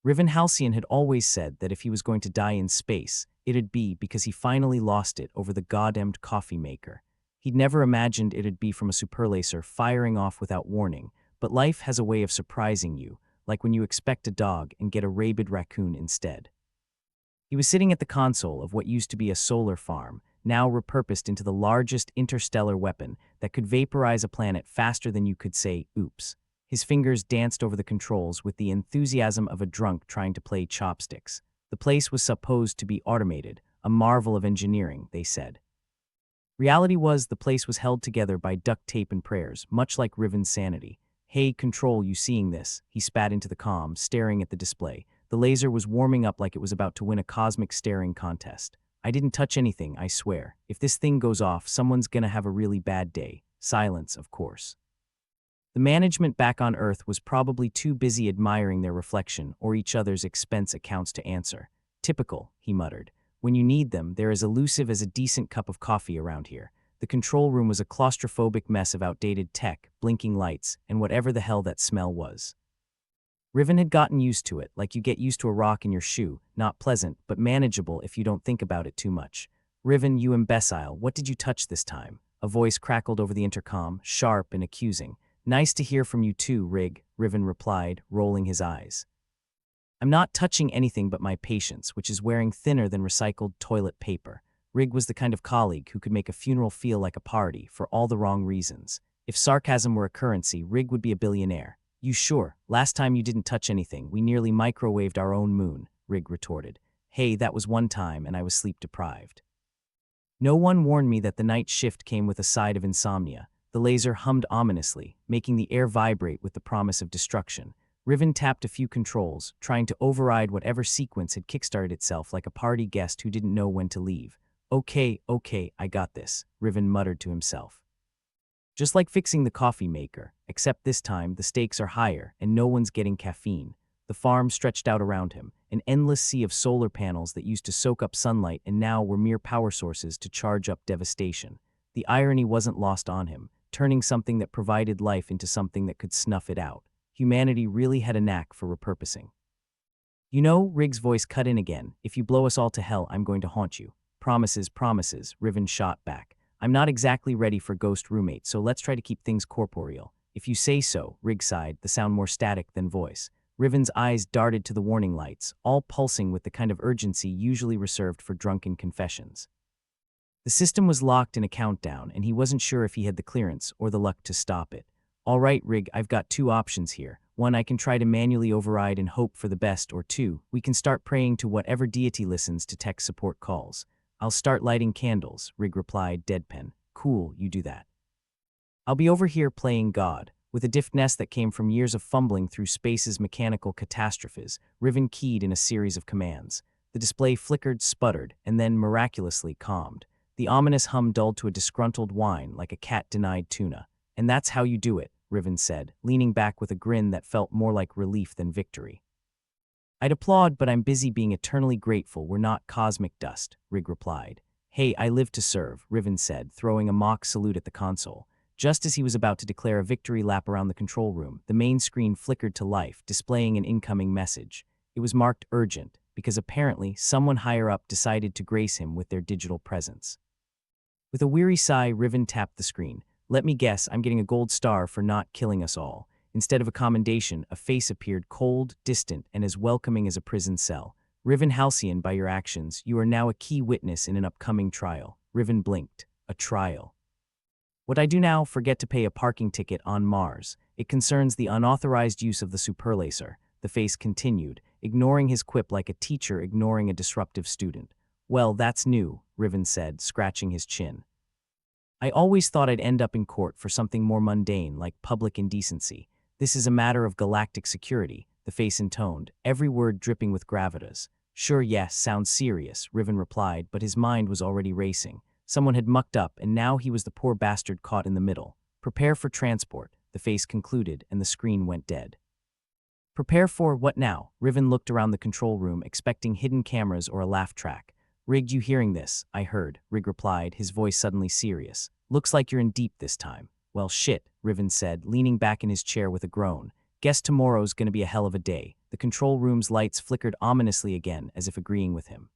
Riven Halcyon had always said that if he was going to die in space, it'd be because he finally lost it over the goddamned coffee maker. He'd never imagined it'd be from a superlaser firing off without warning, but life has a way of surprising you, like when you expect a dog and get a rabid raccoon instead. He was sitting at the console of what used to be a solar farm, now repurposed into the largest interstellar weapon that could vaporize a planet faster than you could say, oops. His fingers danced over the controls with the enthusiasm of a drunk trying to play chopsticks. The place was supposed to be automated, a marvel of engineering, they said. Reality was the place was held together by duct tape and prayers, much like Riven's sanity. Hey, Control, you seeing this? He spat into the comm, staring at the display. The laser was warming up like it was about to win a cosmic staring contest. I didn't touch anything, I swear. If this thing goes off, someone's gonna have a really bad day. Silence, of course. The management back on Earth was probably too busy admiring their reflection or each other's expense accounts to answer. Typical, he muttered. When you need them, they're as elusive as a decent cup of coffee around here. The control room was a claustrophobic mess of outdated tech, blinking lights, and whatever the hell that smell was. Riven had gotten used to it, like you get used to a rock in your shoe, not pleasant, but manageable if you don't think about it too much. Riven, you imbecile, what did you touch this time? A voice crackled over the intercom, sharp and accusing. Nice to hear from you too, Rig, Riven replied, rolling his eyes. I'm not touching anything but my patience, which is wearing thinner than recycled toilet paper. Rig was the kind of colleague who could make a funeral feel like a party for all the wrong reasons. If sarcasm were a currency, Rig would be a billionaire. You sure? Last time you didn't touch anything, we nearly microwaved our own moon, Rig retorted. Hey, that was one time and I was sleep-deprived. No one warned me that the night shift came with a side of insomnia. The laser hummed ominously, making the air vibrate with the promise of destruction. Riven tapped a few controls, trying to override whatever sequence had kickstarted itself like a party guest who didn't know when to leave. Okay, I got this, Riven muttered to himself. Just like fixing the coffee maker, except this time the stakes are higher and no one's getting caffeine. The farm stretched out around him, an endless sea of solar panels that used to soak up sunlight and now were mere power sources to charge up devastation. The irony wasn't lost on him, turning something that provided life into something that could snuff it out. Humanity really had a knack for repurposing. You know, Rig's voice cut in again. If you blow us all to hell, I'm going to haunt you. Promises, Riven shot back. I'm not exactly ready for ghost roommate, so let's try to keep things corporeal. If you say so, Rig sighed, the sound more static than voice. Riven's eyes darted to the warning lights, all pulsing with the kind of urgency usually reserved for drunken confessions. The system was locked in a countdown, and he wasn't sure if he had the clearance or the luck to stop it. All right, Rig, I've got two options here. One, I can try to manually override and hope for the best, or two, we can start praying to whatever deity listens to tech support calls. I'll start lighting candles, Rig replied, deadpan. Cool, you do that. I'll be over here playing God. With a deftness that came from years of fumbling through space's mechanical catastrophes, Riven keyed in a series of commands. The display flickered, sputtered, and then miraculously calmed. The ominous hum dulled to a disgruntled whine like a cat denied tuna. And that's how you do it, Riven said, leaning back with a grin that felt more like relief than victory. I'd applaud, but I'm busy being eternally grateful we're not cosmic dust, Rig replied. Hey, I live to serve, Riven said, throwing a mock salute at the console. Just as he was about to declare a victory lap around the control room, the main screen flickered to life, displaying an incoming message. It was marked urgent, because apparently someone higher up decided to grace him with their digital presence. With a weary sigh, Riven tapped the screen. Let me guess, I'm getting a gold star for not killing us all. Instead of a commendation, a face appeared cold, distant, and as welcoming as a prison cell. Riven Halcyon, by your actions, you are now a key witness in an upcoming trial. Riven blinked. A trial. What I do now, forget to pay a parking ticket on Mars. It concerns the unauthorized use of the superlaser, the face continued, ignoring his quip like a teacher ignoring a disruptive student. Well, that's new, Riven said, scratching his chin. I always thought I'd end up in court for something more mundane, like public indecency. This is a matter of galactic security, the face intoned, every word dripping with gravitas. Sure, yes, sounds serious, Riven replied, but his mind was already racing. Someone had mucked up, and now he was the poor bastard caught in the middle. Prepare for transport, the face concluded, and the screen went dead. Prepare for what now? Riven looked around the control room, expecting hidden cameras or a laugh track. Rig, you hearing this? I heard, Rig replied, his voice suddenly serious. Looks like you're in deep this time. Well, shit, Riven said, leaning back in his chair with a groan. Guess tomorrow's gonna be a hell of a day. The control room's lights flickered ominously again, as if agreeing with him.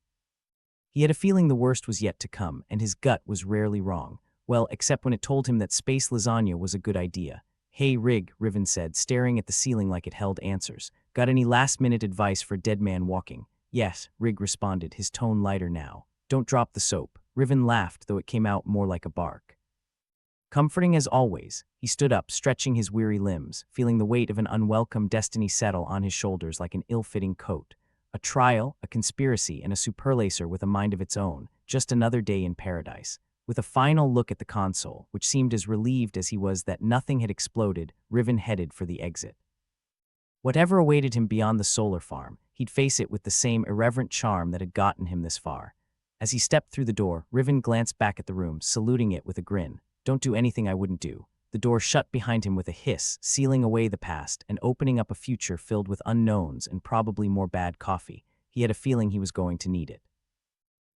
He had a feeling the worst was yet to come, and his gut was rarely wrong. Well, except when it told him that space lasagna was a good idea. "Hey, Rig," Riven said, staring at the ceiling like it held answers. "Got any last-minute advice for dead man walking?" "Yes," Rig responded, his tone lighter now. "Don't drop the soap." Riven laughed, though it came out more like a bark. Comforting as always, he stood up, stretching his weary limbs, feeling the weight of an unwelcome destiny settle on his shoulders like an ill-fitting coat. A trial, a conspiracy, and a superlacer with a mind of its own, just another day in paradise. With a final look at the console, which seemed as relieved as he was that nothing had exploded, Riven headed for the exit. Whatever awaited him beyond the solar farm, he'd face it with the same irreverent charm that had gotten him this far. As he stepped through the door, Riven glanced back at the room, saluting it with a grin. "Don't do anything I wouldn't do." The door shut behind him with a hiss, sealing away the past and opening up a future filled with unknowns and probably more bad coffee. He had a feeling he was going to need it.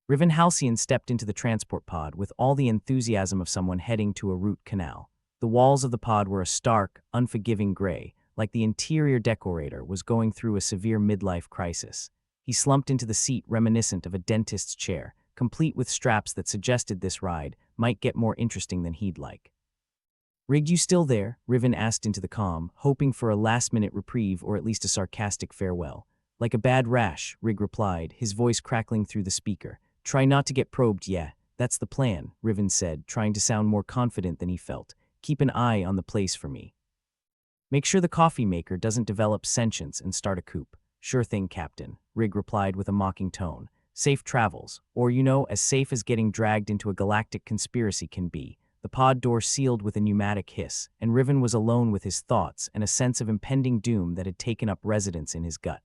Riven Halcyon stepped into the transport pod with all the enthusiasm of someone heading to a root canal. The walls of the pod were a stark, unforgiving gray, like the interior decorator was going through a severe midlife crisis. He slumped into the seat reminiscent of a dentist's chair, complete with straps that suggested this ride might get more interesting than he'd like. "Rig, you still there?" Riven asked into the comm, hoping for a last-minute reprieve or at least a sarcastic farewell. "Like a bad rash," Rig replied, his voice crackling through the speaker. "Try not to get probed, yeah. That's the plan," Riven said, trying to sound more confident than he felt. "Keep an eye on the place for me. Make sure the coffee maker doesn't develop sentience and start a coup." "Sure thing, Captain," Rig replied with a mocking tone. "Safe travels, or as safe as getting dragged into a galactic conspiracy can be." The pod door sealed with a pneumatic hiss, and Riven was alone with his thoughts and a sense of impending doom that had taken up residence in his gut.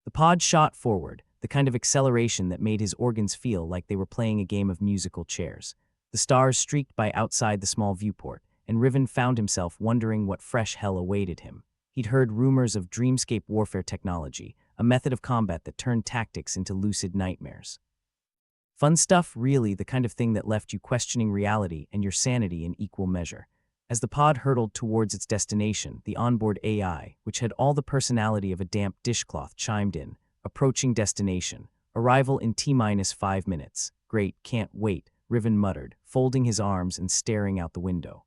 The pod shot forward, the kind of acceleration that made his organs feel like they were playing a game of musical chairs. The stars streaked by outside the small viewport, and Riven found himself wondering what fresh hell awaited him. He'd heard rumors of Dreamscape warfare technology, a method of combat that turned tactics into lucid nightmares. Fun stuff, really, the kind of thing that left you questioning reality and your sanity in equal measure. As the pod hurtled towards its destination, the onboard AI, which had all the personality of a damp dishcloth, chimed in. "Approaching destination. Arrival in T-5 minutes. Great, can't wait," Riven muttered, folding his arms and staring out the window.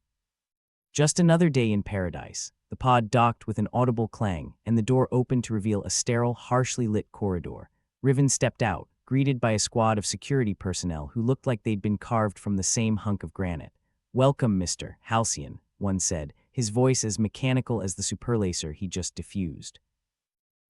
Just another day in paradise. The pod docked with an audible clang, and the door opened to reveal a sterile, harshly lit corridor. Riven stepped out, greeted by a squad of security personnel who looked like they'd been carved from the same hunk of granite. "Welcome, Mr. Halcyon," one said, his voice as mechanical as the superlacer he just diffused.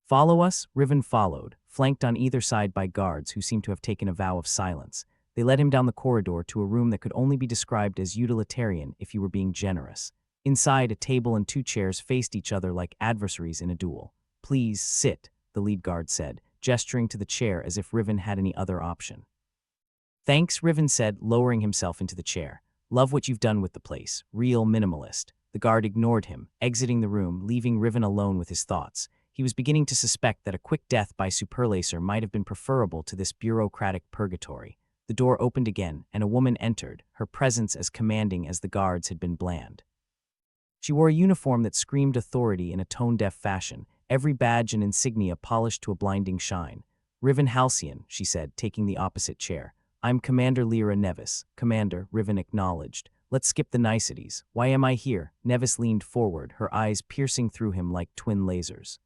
"Follow us?" Riven followed, flanked on either side by guards who seemed to have taken a vow of silence. They led him down the corridor to a room that could only be described as utilitarian if you were being generous. Inside, a table and two chairs faced each other like adversaries in a duel. "Please, sit," the lead guard said, gesturing to the chair as if Riven had any other option. "Thanks," Riven said, lowering himself into the chair. "Love what you've done with the place. Real minimalist." The guard ignored him, exiting the room, leaving Riven alone with his thoughts. He was beginning to suspect that a quick death by superlacer might have been preferable to this bureaucratic purgatory. The door opened again, and a woman entered, her presence as commanding as the guards had been bland. She wore a uniform that screamed authority in a tone-deaf fashion, every badge and insignia polished to a blinding shine. "Riven Halcyon," she said, taking the opposite chair. "I'm Commander Lyra Nevis." "Commander," Riven acknowledged. "Let's skip the niceties. Why am I here?" Nevis leaned forward, her eyes piercing through him like twin lasers.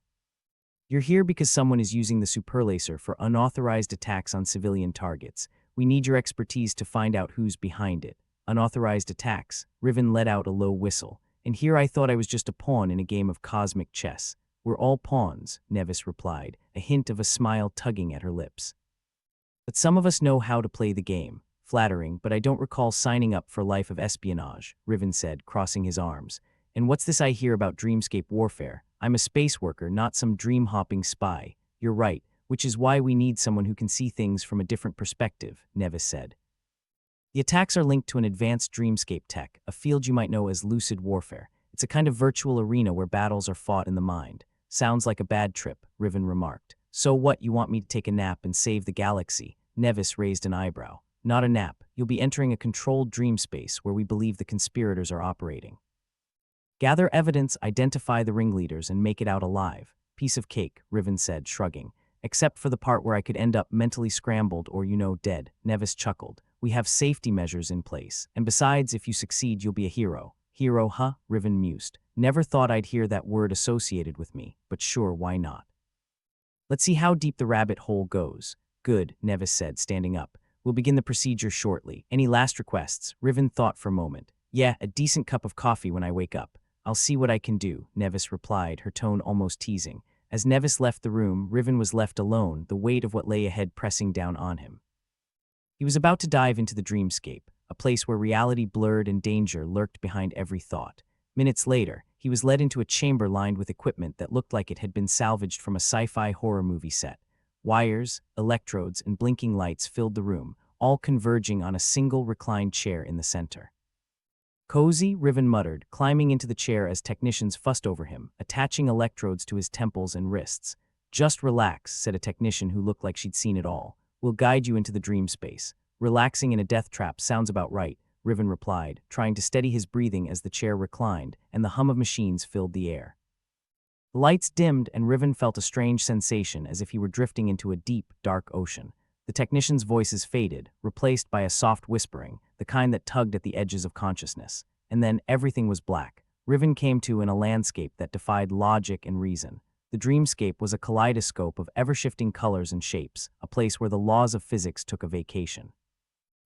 "You're here because someone is using the superlacer for unauthorized attacks on civilian targets. We need your expertise to find out who's behind it." "Unauthorized attacks?" Riven let out a low whistle. "And here I thought I was just a pawn in a game of cosmic chess." "We're all pawns," Nevis replied, a hint of a smile tugging at her lips. "But some of us know how to play the game." "Flattering, but I don't recall signing up for life of espionage," Riven said, crossing his arms. "And what's this I hear about Dreamscape warfare? I'm a space worker, not some dream-hopping spy." "You're right, which is why we need someone who can see things from a different perspective," Nevis said. "The attacks are linked to an advanced Dreamscape tech, a field you might know as lucid warfare. It's a kind of virtual arena where battles are fought in the mind." "Sounds like a bad trip," Riven remarked. "So what, you want me to take a nap and save the galaxy?" Nevis raised an eyebrow. "Not a nap. You'll be entering a controlled dream space where we believe the conspirators are operating. Gather evidence, identify the ringleaders, and make it out alive." Piece of cake, Riven said, shrugging. Except for the part where I could end up mentally scrambled or, dead, Nevis chuckled. We have safety measures in place, and besides, if you succeed, you'll be a hero. Hero, huh? Riven mused. Never thought I'd hear that word associated with me, but sure, why not? Let's see how deep the rabbit hole goes. Good, Nevis said, standing up. We'll begin the procedure shortly. Any last requests? Riven thought for a moment. Yeah, a decent cup of coffee when I wake up. I'll see what I can do, Nevis replied, her tone almost teasing. As Nevis left the room, Riven was left alone, the weight of what lay ahead pressing down on him. He was about to dive into the dreamscape, a place where reality blurred and danger lurked behind every thought. Minutes later, he was led into a chamber lined with equipment that looked like it had been salvaged from a sci-fi horror movie set. Wires, electrodes, and blinking lights filled the room, all converging on a single reclined chair in the center. Cozy, Riven muttered, climbing into the chair as technicians fussed over him, attaching electrodes to his temples and wrists. Just relax, said a technician who looked like she'd seen it all. We'll guide you into the dream space. Relaxing in a death trap sounds about right, Riven replied, trying to steady his breathing as the chair reclined, and the hum of machines filled the air. The lights dimmed, and Riven felt a strange sensation as if he were drifting into a deep, dark ocean. The technicians' voices faded, replaced by a soft whispering, the kind that tugged at the edges of consciousness. And then everything was black. Riven came to in a landscape that defied logic and reason. The dreamscape was a kaleidoscope of ever-shifting colors and shapes, a place where the laws of physics took a vacation.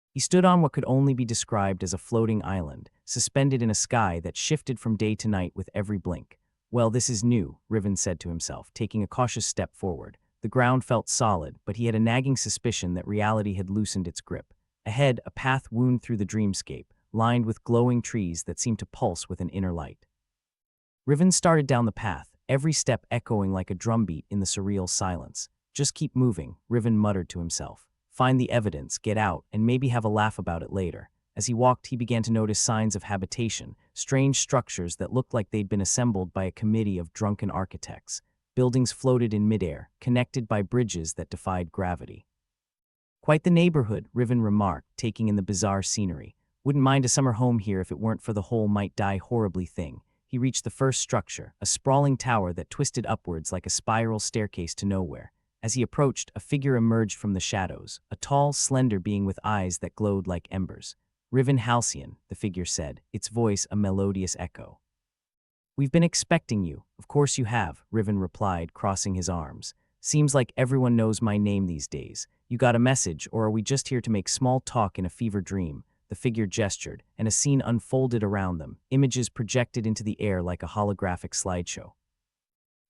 He stood on what could only be described as a floating island, suspended in a sky that shifted from day to night with every blink. Well, this is new, Riven said to himself, taking a cautious step forward. The ground felt solid, but he had a nagging suspicion that reality had loosened its grip. Ahead, a path wound through the dreamscape, lined with glowing trees that seemed to pulse with an inner light. Riven started down the path, every step echoing like a drumbeat in the surreal silence. Just keep moving, Riven muttered to himself. Find the evidence, get out, and maybe have a laugh about it later. As he walked, he began to notice signs of habitation, strange structures that looked like they'd been assembled by a committee of drunken architects. Buildings floated in midair, connected by bridges that defied gravity. Quite the neighborhood, Riven remarked, taking in the bizarre scenery. Wouldn't mind a summer home here if it weren't for the whole might die horribly thing. He reached the first structure, a sprawling tower that twisted upwards like a spiral staircase to nowhere. As he approached, a figure emerged from the shadows, a tall, slender being with eyes that glowed like embers. Riven Halcyon, the figure said, its voice a melodious echo. We've been expecting you. Of course you have, Riven replied, crossing his arms. Seems like everyone knows my name these days. You got a message, or are we just here to make small talk in a fever dream? The figure gestured, and a scene unfolded around them, images projected into the air like a holographic slideshow.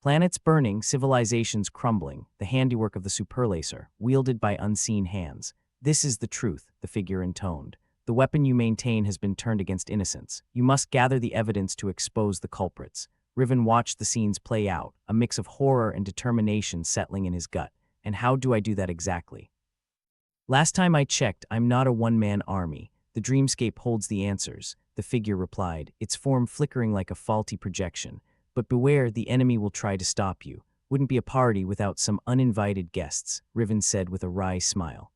Planets burning, civilizations crumbling, the handiwork of the superlaser, wielded by unseen hands. This is the truth, the figure intoned. The weapon you maintain has been turned against innocents. You must gather the evidence to expose the culprits. Riven watched the scenes play out, a mix of horror and determination settling in his gut. And how do I do that exactly? Last time I checked, I'm not a one-man army. The dreamscape holds the answers, the figure replied, its form flickering like a faulty projection. But beware, the enemy will try to stop you. Wouldn't be a party without some uninvited guests, Riven said with a wry smile.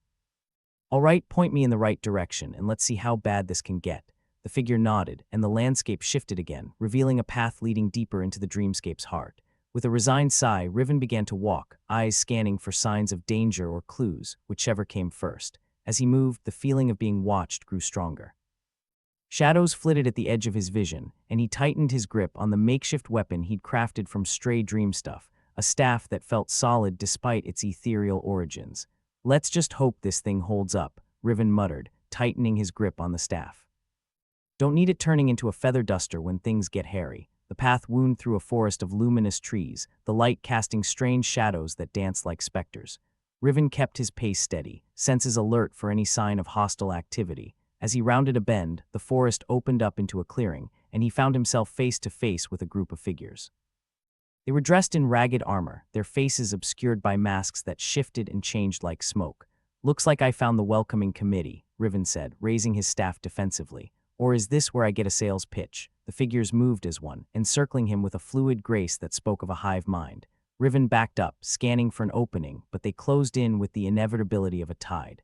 All right, point me in the right direction, and let's see how bad this can get. The figure nodded, and the landscape shifted again, revealing a path leading deeper into the dreamscape's heart. With a resigned sigh, Riven began to walk, eyes scanning for signs of danger or clues, whichever came first. As he moved, the feeling of being watched grew stronger. Shadows flitted at the edge of his vision, and he tightened his grip on the makeshift weapon he'd crafted from stray dream stuff, a staff that felt solid despite its ethereal origins. Let's just hope this thing holds up, Riven muttered, tightening his grip on the staff. Don't need it turning into a feather duster when things get hairy. The path wound through a forest of luminous trees, the light casting strange shadows that danced like specters. Riven kept his pace steady, senses alert for any sign of hostile activity. As he rounded a bend, the forest opened up into a clearing, and he found himself face to face with a group of figures. They were dressed in ragged armor, their faces obscured by masks that shifted and changed like smoke. Looks like I found the welcoming committee, Riven said, raising his staff defensively. Or is this where I get a sales pitch? The figures moved as one, encircling him with a fluid grace that spoke of a hive mind. Riven backed up, scanning for an opening, but they closed in with the inevitability of a tide.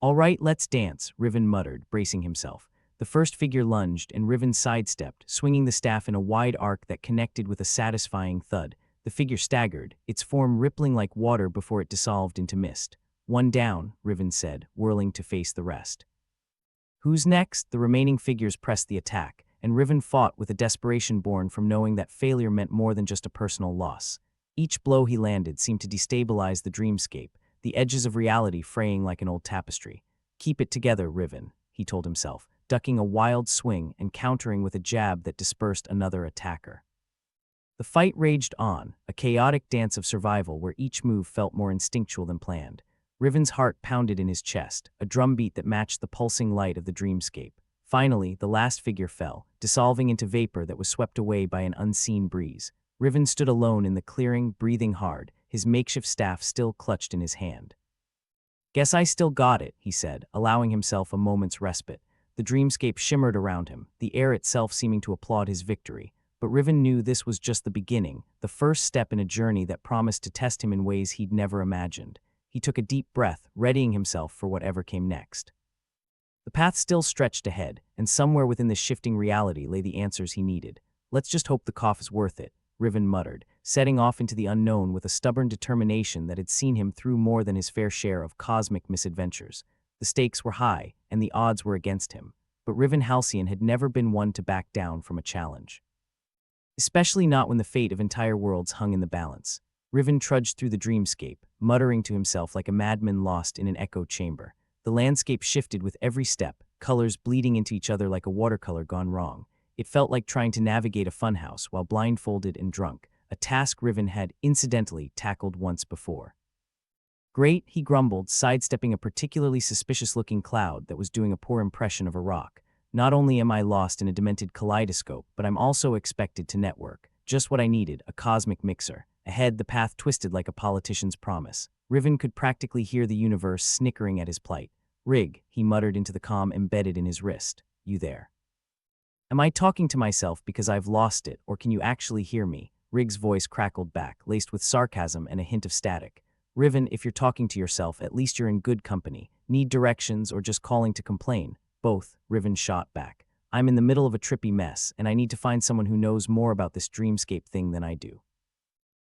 All right, let's dance, Riven muttered, bracing himself. The first figure lunged, and Riven sidestepped, swinging the staff in a wide arc that connected with a satisfying thud. The figure staggered, its form rippling like water before it dissolved into mist. "One down," Riven said, whirling to face the rest. "Who's next?" The remaining figures pressed the attack, and Riven fought with a desperation born from knowing that failure meant more than just a personal loss. Each blow he landed seemed to destabilize the dreamscape, the edges of reality fraying like an old tapestry. "Keep it together, Riven," he told himself, ducking a wild swing and countering with a jab that dispersed another attacker. The fight raged on, a chaotic dance of survival where each move felt more instinctual than planned. Riven's heart pounded in his chest, a drumbeat that matched the pulsing light of the dreamscape. Finally, the last figure fell, dissolving into vapor that was swept away by an unseen breeze. Riven stood alone in the clearing, breathing hard, his makeshift staff still clutched in his hand. "Guess I still got it," he said, allowing himself a moment's respite. The dreamscape shimmered around him, the air itself seeming to applaud his victory. But Riven knew this was just the beginning, the first step in a journey that promised to test him in ways he'd never imagined. He took a deep breath, readying himself for whatever came next. The path still stretched ahead, and somewhere within this shifting reality lay the answers he needed. "Let's just hope the cough is worth it," Riven muttered, setting off into the unknown with a stubborn determination that had seen him through more than his fair share of cosmic misadventures. The stakes were high, and the odds were against him, but Riven Halcyon had never been one to back down from a challenge. Especially not when the fate of entire worlds hung in the balance. Riven trudged through the dreamscape, muttering to himself like a madman lost in an echo chamber. The landscape shifted with every step, colors bleeding into each other like a watercolor gone wrong. It felt like trying to navigate a funhouse while blindfolded and drunk, a task Riven had incidentally tackled once before. "Great," he grumbled, sidestepping a particularly suspicious-looking cloud that was doing a poor impression of a rock. "Not only am I lost in a demented kaleidoscope, but I'm also expected to network. Just what I needed, a cosmic mixer." Ahead, the path twisted like a politician's promise. Riven could practically hear the universe snickering at his plight. "Rig," he muttered into the calm embedded in his wrist. "You there? Am I talking to myself because I've lost it, or can you actually hear me?" Rig's voice crackled back, laced with sarcasm and a hint of static. "Riven, if you're talking to yourself, at least you're in good company. Need directions or just calling to complain?" "Both," Riven shot back. "I'm in the middle of a trippy mess, and I need to find someone who knows more about this dreamscape thing than I do.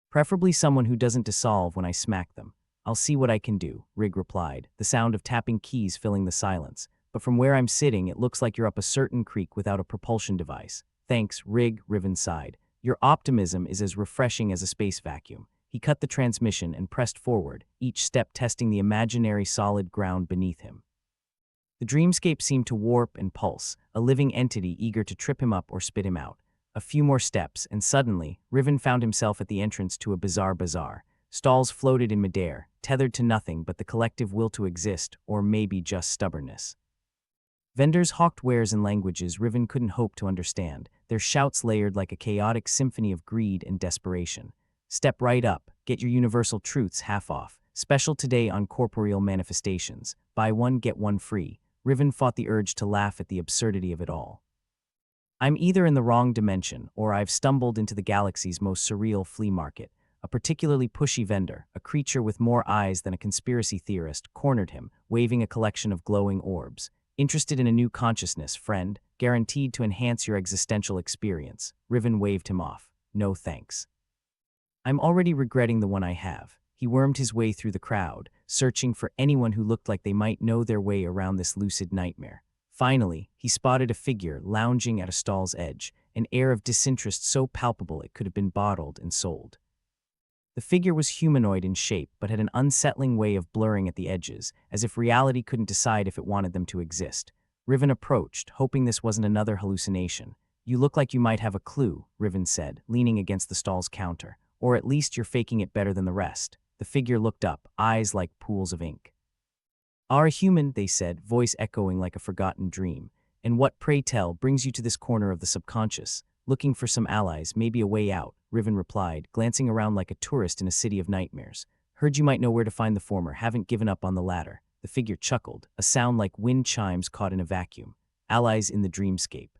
Preferably someone who doesn't dissolve when I smack them." "I'll see what I can do," Rig replied, the sound of tapping keys filling the silence. "But from where I'm sitting, it looks like you're up a certain creek without a propulsion device." "Thanks, Rig," Riven sighed. "Your optimism is as refreshing as a space vacuum." He cut the transmission and pressed forward, each step testing the imaginary solid ground beneath him. The dreamscape seemed to warp and pulse, a living entity eager to trip him up or spit him out. A few more steps, and suddenly, Riven found himself at the entrance to a bizarre bazaar. Stalls floated in midair, tethered to nothing but the collective will to exist, or maybe just stubbornness. Vendors hawked wares in languages Riven couldn't hope to understand, their shouts layered like a chaotic symphony of greed and desperation. "Step right up, get your universal truths half off. Special today on corporeal manifestations. Buy one, get one free." Riven fought the urge to laugh at the absurdity of it all. "I'm either in the wrong dimension, or I've stumbled into the galaxy's most surreal flea market." A particularly pushy vendor, a creature with more eyes than a conspiracy theorist, cornered him, waving a collection of glowing orbs. "Interested in a new consciousness, friend, guaranteed to enhance your existential experience." Riven waved him off. "No thanks. I'm already regretting the one I have." He wormed his way through the crowd, searching for anyone who looked like they might know their way around this lucid nightmare. Finally, he spotted a figure lounging at a stall's edge, an air of disinterest so palpable it could have been bottled and sold. The figure was humanoid in shape, but had an unsettling way of blurring at the edges, as if reality couldn't decide if it wanted them to exist. Riven approached, hoping this wasn't another hallucination. "You look like you might have a clue," Riven said, leaning against the stall's counter. "Or at least you're faking it better than the rest." The figure looked up, eyes like pools of ink. "Are a human," they said, voice echoing like a forgotten dream. "And what, pray tell, brings you to this corner of the subconscious?" "Looking for some allies, maybe a way out," Riven replied, glancing around like a tourist in a city of nightmares. "Heard you might know where to find the former, haven't given up on the latter." The figure chuckled, a sound like wind chimes caught in a vacuum. "Allies in the dreamscape.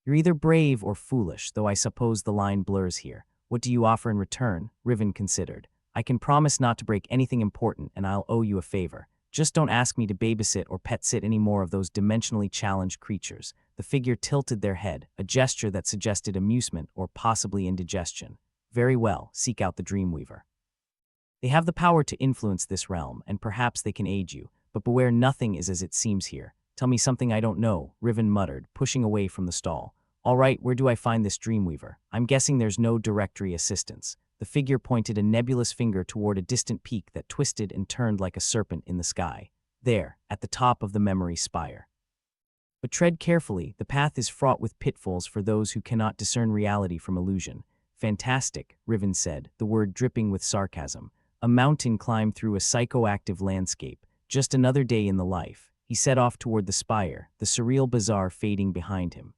You're either brave or foolish, though I suppose the line blurs here. What do you offer in return?" Riven considered. "I can promise not to break anything important, and I'll owe you a favor. Just don't ask me to babysit or pet sit any more of those dimensionally challenged creatures." The figure tilted their head, a gesture that suggested amusement or possibly indigestion. Very well, seek out the Dreamweaver. They have the power to influence this realm, and perhaps they can aid you, but beware, nothing is as it seems here. Tell me something I don't know, Riven muttered, pushing away from the stall. All right, where do I find this Dreamweaver? I'm guessing there's no directory assistance. The figure pointed a nebulous finger toward a distant peak that twisted and turned like a serpent in the sky. There, at the top of the memory spire. But tread carefully, the path is fraught with pitfalls for those who cannot discern reality from illusion. Fantastic, Riven said, the word dripping with sarcasm. A mountain climb through a psychoactive landscape. Just another day in the life. He set off toward the spire, the surreal bazaar fading behind him.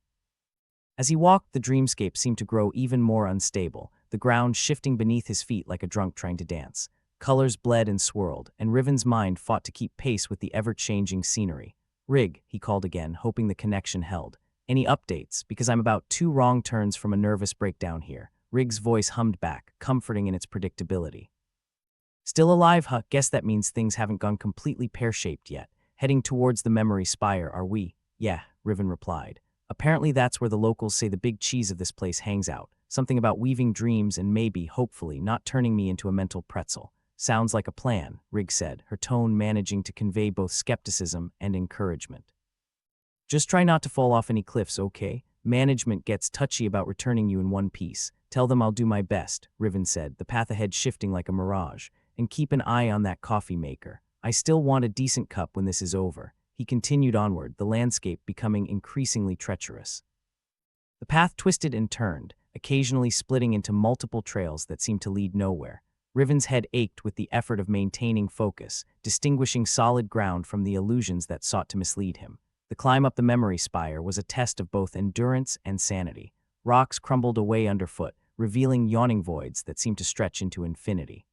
As he walked, the dreamscape seemed to grow even more unstable, the ground shifting beneath his feet like a drunk trying to dance. Colors bled and swirled, and Riven's mind fought to keep pace with the ever-changing scenery. Rig, he called again, hoping the connection held. Any updates? Because I'm about 2 wrong turns from a nervous breakdown here. Rig's voice hummed back, comforting in its predictability. Still alive, huh? Guess that means things haven't gone completely pear-shaped yet. Heading towards the memory spire, are we? Yeah, Riven replied. Apparently that's where the locals say the big cheese of this place hangs out. Something about weaving dreams and maybe, hopefully, not turning me into a mental pretzel. Sounds like a plan, Rig said, her tone managing to convey both skepticism and encouragement. Just try not to fall off any cliffs, okay? Management gets touchy about returning you in one piece. Tell them I'll do my best, Riven said, the path ahead shifting like a mirage. And keep an eye on that coffee maker. I still want a decent cup when this is over. He continued onward, the landscape becoming increasingly treacherous. The path twisted and turned, occasionally splitting into multiple trails that seemed to lead nowhere. Riven's head ached with the effort of maintaining focus, distinguishing solid ground from the illusions that sought to mislead him. The climb up the memory spire was a test of both endurance and sanity. Rocks crumbled away underfoot, revealing yawning voids that seemed to stretch into infinity.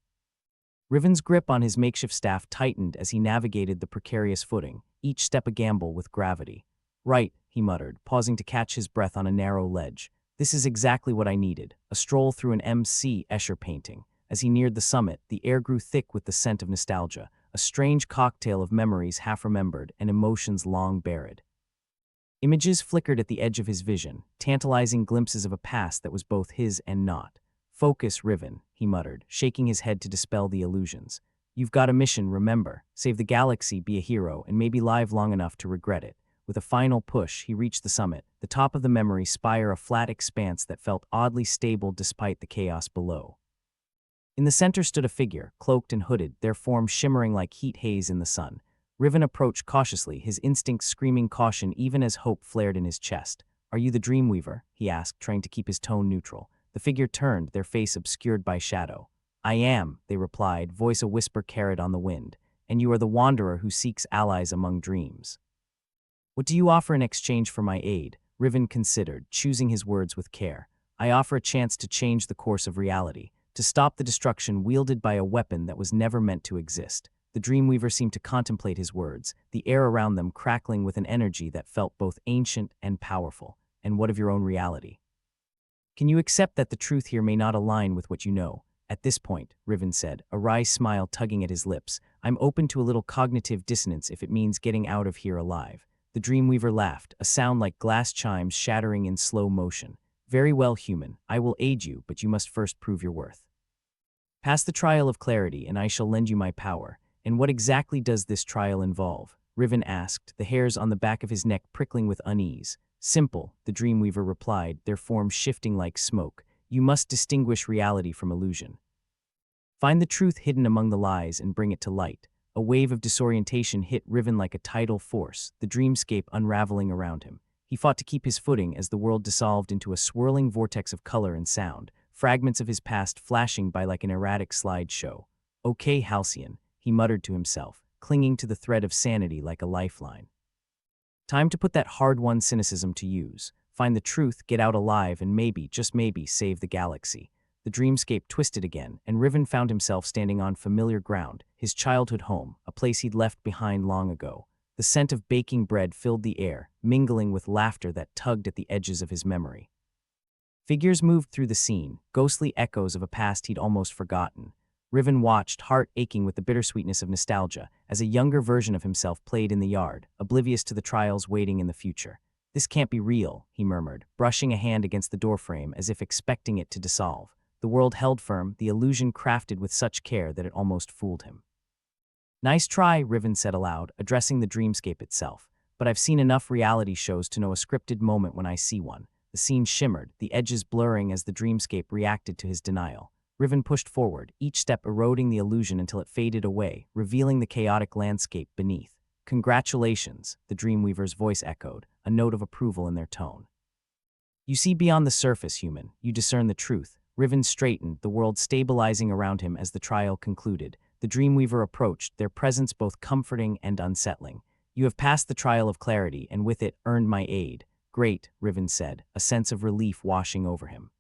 Riven's grip on his makeshift staff tightened as he navigated the precarious footing, each step a gamble with gravity. Right, he muttered, pausing to catch his breath on a narrow ledge. This is exactly what I needed, a stroll through an M.C. Escher painting. As he neared the summit, the air grew thick with the scent of nostalgia, a strange cocktail of memories half-remembered and emotions long buried. Images flickered at the edge of his vision, tantalizing glimpses of a past that was both his and not. Focus, Riven, he muttered, shaking his head to dispel the illusions. You've got a mission, remember. Save the galaxy, be a hero, and maybe live long enough to regret it. With a final push, he reached the summit, the top of the memory spire, a flat expanse that felt oddly stable despite the chaos below. In the center stood a figure, cloaked and hooded, their form shimmering like heat haze in the sun. Riven approached cautiously, his instincts screaming caution even as hope flared in his chest. Are you the Dreamweaver? He asked, trying to keep his tone neutral. The figure turned, their face obscured by shadow. I am, they replied, voice a whisper carried on the wind. And you are the wanderer who seeks allies among dreams. What do you offer in exchange for my aid? Riven considered, choosing his words with care. I offer a chance to change the course of reality, to stop the destruction wielded by a weapon that was never meant to exist. The Dreamweaver seemed to contemplate his words, the air around them crackling with an energy that felt both ancient and powerful. And what of your own reality? Can you accept that the truth here may not align with what you know? At this point, Riven said, a wry smile tugging at his lips, I'm open to a little cognitive dissonance if it means getting out of here alive. The Dreamweaver laughed, a sound like glass chimes shattering in slow motion. Very well, human, I will aid you, but you must first prove your worth. Pass the trial of clarity, and I shall lend you my power. And what exactly does this trial involve? Riven asked, the hairs on the back of his neck prickling with unease. Simple, the Dreamweaver replied, their form shifting like smoke. You must distinguish reality from illusion. Find the truth hidden among the lies and bring it to light. A wave of disorientation hit Riven like a tidal force, the dreamscape unraveling around him. He fought to keep his footing as the world dissolved into a swirling vortex of color and sound, fragments of his past flashing by like an erratic slideshow. Okay, Halcyon, he muttered to himself, clinging to the thread of sanity like a lifeline. Time to put that hard-won cynicism to use. Find the truth, get out alive, and maybe, just maybe, save the galaxy. The dreamscape twisted again, and Riven found himself standing on familiar ground, his childhood home, a place he'd left behind long ago. The scent of baking bread filled the air, mingling with laughter that tugged at the edges of his memory. Figures moved through the scene, ghostly echoes of a past he'd almost forgotten. Riven watched, heart aching with the bittersweetness of nostalgia, as a younger version of himself played in the yard, oblivious to the trials waiting in the future. This can't be real, he murmured, brushing a hand against the doorframe as if expecting it to dissolve. The world held firm, the illusion crafted with such care that it almost fooled him. Nice try, Riven said aloud, addressing the dreamscape itself. But I've seen enough reality shows to know a scripted moment when I see one. The scene shimmered, the edges blurring as the dreamscape reacted to his denial. Riven pushed forward, each step eroding the illusion until it faded away, revealing the chaotic landscape beneath. Congratulations, the Dreamweaver's voice echoed, a note of approval in their tone. You see beyond the surface, human. You discern the truth. Riven straightened, the world stabilizing around him as the trial concluded. The Dreamweaver approached, their presence both comforting and unsettling. You have passed the trial of clarity, and with it, earned my aid. Great, Riven said, a sense of relief washing over him.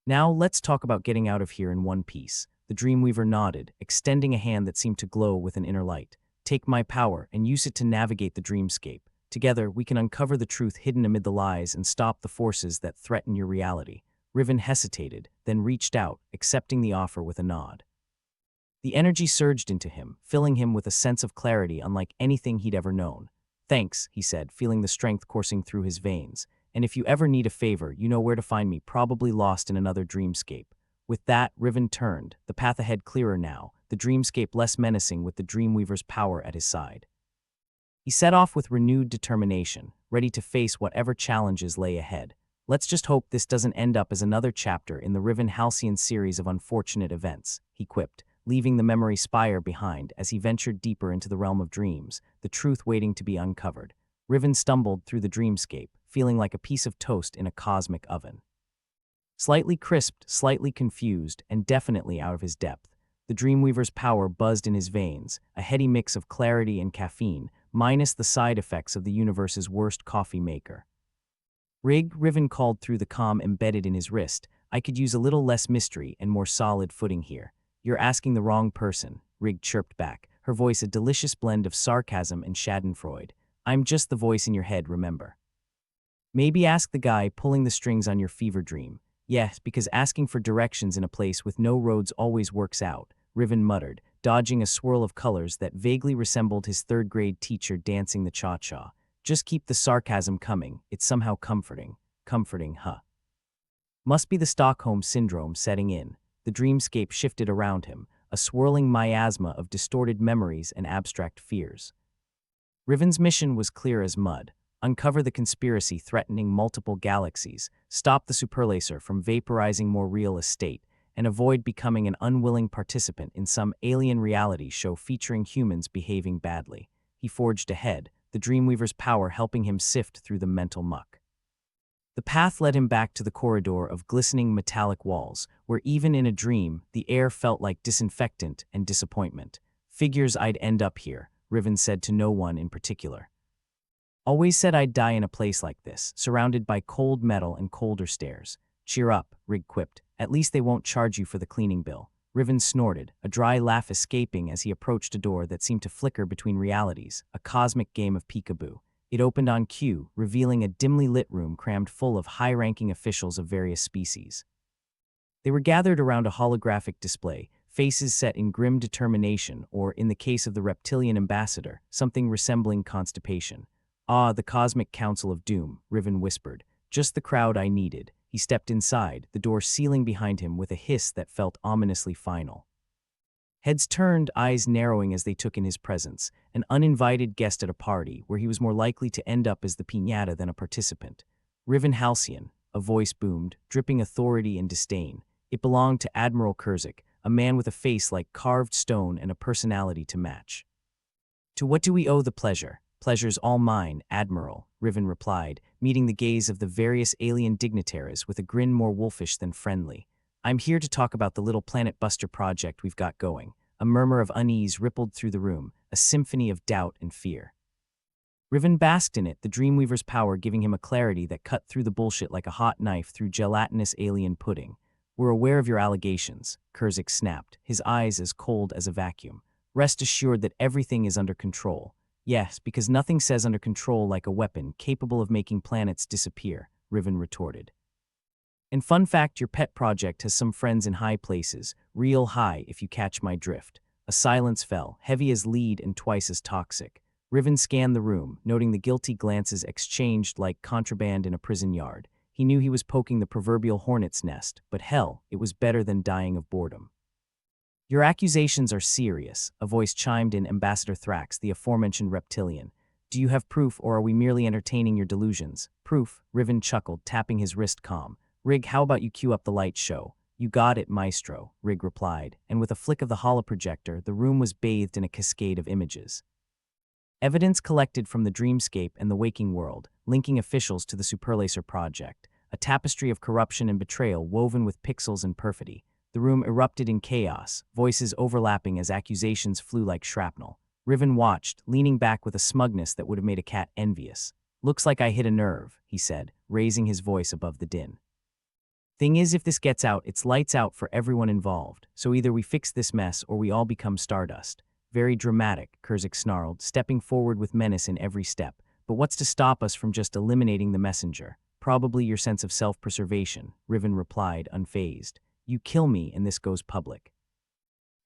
Now, let's talk about getting out of here in one piece. The Dreamweaver nodded, extending a hand that seemed to glow with an inner light. Take my power and use it to navigate the dreamscape. Together, we can uncover the truth hidden amid the lies and stop the forces that threaten your reality. Riven hesitated, then reached out, accepting the offer with a nod. The energy surged into him, filling him with a sense of clarity unlike anything he'd ever known. Thanks, he said, feeling the strength coursing through his veins. And if you ever need a favor, you know where to find me, probably lost in another dreamscape. With that, Riven turned, the path ahead clearer now, the dreamscape less menacing with the Dreamweaver's power at his side. He set off with renewed determination, ready to face whatever challenges lay ahead. Let's just hope this doesn't end up as another chapter in the Riven Halcyon series of unfortunate events, he quipped, leaving the memory spire behind as he ventured deeper into the realm of dreams, the truth waiting to be uncovered. Riven stumbled through the dreamscape, feeling like a piece of toast in a cosmic oven. Slightly crisped, slightly confused, and definitely out of his depth, the Dreamweaver's power buzzed in his veins, a heady mix of clarity and caffeine, minus the side effects of the universe's worst coffee maker. Riven called through the comm embedded in his wrist. I could use a little less mystery and more solid footing here. You're asking the wrong person, Rig chirped back, her voice a delicious blend of sarcasm and schadenfreude. I'm just the voice in your head, remember. Maybe ask the guy pulling the strings on your fever dream. Yes, because asking for directions in a place with no roads always works out, Riven muttered, dodging a swirl of colors that vaguely resembled his third-grade teacher dancing the cha-cha. Just keep the sarcasm coming, it's somehow comforting. Comforting, huh? Must be the Stockholm Syndrome setting in. The dreamscape shifted around him, a swirling miasma of distorted memories and abstract fears. Riven's mission was clear as mud. Uncover the conspiracy threatening multiple galaxies, stop the superlaser from vaporizing more real estate, and avoid becoming an unwilling participant in some alien reality show featuring humans behaving badly. He forged ahead, the Dreamweaver's power helping him sift through the mental muck. The path led him back to the corridor of glistening metallic walls, where even in a dream, the air felt like disinfectant and disappointment. Figures I'd end up here, Riven said to no one in particular. Always said I'd die in a place like this, surrounded by cold metal and colder stairs. Cheer up, Rig quipped. At least they won't charge you for the cleaning bill. Riven snorted, a dry laugh escaping as he approached a door that seemed to flicker between realities, a cosmic game of peekaboo. It opened on cue, revealing a dimly lit room crammed full of high-ranking officials of various species. They were gathered around a holographic display, faces set in grim determination or, in the case of the reptilian ambassador, something resembling constipation. Ah, the Cosmic Council of Doom, Riven whispered. Just the crowd I needed. He stepped inside, the door sealing behind him with a hiss that felt ominously final. Heads turned, eyes narrowing as they took in his presence, an uninvited guest at a party where he was more likely to end up as the piñata than a participant. Riven Halcyon, a voice boomed, dripping authority and disdain. It belonged to Admiral Kurzik, a man with a face like carved stone and a personality to match. To what do we owe the pleasure? Pleasure's all mine, Admiral, Riven replied, meeting the gaze of the various alien dignitaries with a grin more wolfish than friendly. I'm here to talk about the little planet buster project we've got going. A murmur of unease rippled through the room, a symphony of doubt and fear. Riven basked in it, the Dreamweaver's power giving him a clarity that cut through the bullshit like a hot knife through gelatinous alien pudding. We're aware of your allegations, Kurzik snapped, his eyes as cold as a vacuum. Rest assured that everything is under control. Yes, because nothing says under control like a weapon capable of making planets disappear, Riven retorted. And fun fact, your pet project has some friends in high places, real high if you catch my drift. A silence fell, heavy as lead and twice as toxic. Riven scanned the room, noting the guilty glances exchanged like contraband in a prison yard. He knew he was poking the proverbial hornet's nest, but hell, it was better than dying of boredom. Your accusations are serious, a voice chimed in. Ambassador Thrax, the aforementioned reptilian. Do you have proof, or are we merely entertaining your delusions? Proof, Riven chuckled, tapping his wrist calm. Rig, how about you cue up the light show? You got it, maestro, Rig replied, and with a flick of the holoprojector, the room was bathed in a cascade of images. Evidence collected from the Dreamscape and the waking world, linking officials to the Superlaser project, a tapestry of corruption and betrayal woven with pixels and perfidy. The room erupted in chaos, voices overlapping as accusations flew like shrapnel. Riven watched, leaning back with a smugness that would have made a cat envious. Looks like I hit a nerve, he said, raising his voice above the din. Thing is, if this gets out, it's lights out for everyone involved, so either we fix this mess or we all become stardust. Very dramatic, Kurzik snarled, stepping forward with menace in every step. But what's to stop us from just eliminating the messenger? Probably your sense of self-preservation, Riven replied, unfazed. You kill me and this goes public.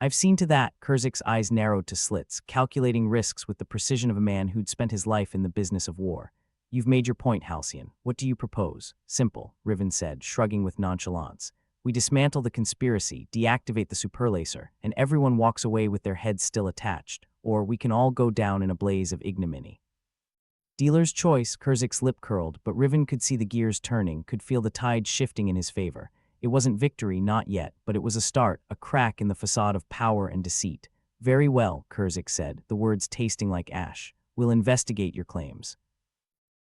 I've seen to that, Kurzik's eyes narrowed to slits, calculating risks with the precision of a man who'd spent his life in the business of war. You've made your point, Halcyon. What do you propose? Simple, Riven said, shrugging with nonchalance. We dismantle the conspiracy, deactivate the superlaser, and everyone walks away with their heads still attached, or we can all go down in a blaze of ignominy. Dealer's choice, Kurzik's lip curled, but Riven could see the gears turning, could feel the tide shifting in his favor. It wasn't victory, not yet, but it was a start, a crack in the facade of power and deceit. Very well, Kurzik said, the words tasting like ash. We'll investigate your claims.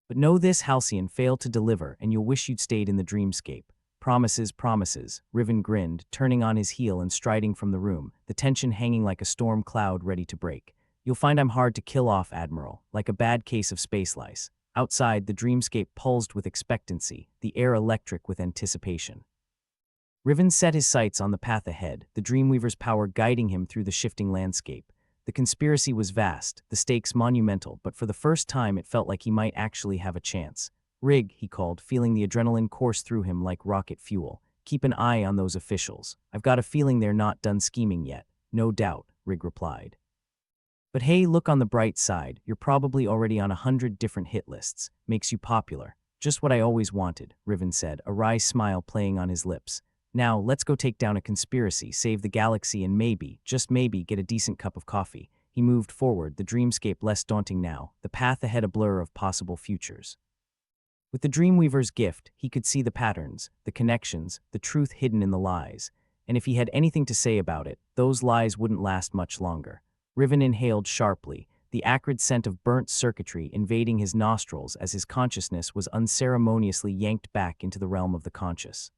But know this, Halcyon failed to deliver, and you'll wish you'd stayed in the Dreamscape. Promises, promises, Riven grinned, turning on his heel and striding from the room, the tension hanging like a storm cloud ready to break. You'll find I'm hard to kill off, Admiral, like a bad case of space lice. Outside, the Dreamscape pulsed with expectancy, the air electric with anticipation. Riven set his sights on the path ahead, the Dreamweaver's power guiding him through the shifting landscape. The conspiracy was vast, the stakes monumental, but for the first time it felt like he might actually have a chance. Rig, he called, feeling the adrenaline course through him like rocket fuel. Keep an eye on those officials. I've got a feeling they're not done scheming yet. No doubt, Rig replied. But hey, look on the bright side. You're probably already on 100 different hit lists. Makes you popular. Just what I always wanted, Riven said, a wry smile playing on his lips. Now, let's go take down a conspiracy, save the galaxy, and maybe, just maybe, get a decent cup of coffee. He moved forward, the dreamscape less daunting now, the path ahead a blur of possible futures. With the Dreamweaver's gift, he could see the patterns, the connections, the truth hidden in the lies. And if he had anything to say about it, those lies wouldn't last much longer. Riven inhaled sharply, the acrid scent of burnt circuitry invading his nostrils as his consciousness was unceremoniously yanked back into the realm of the conscious.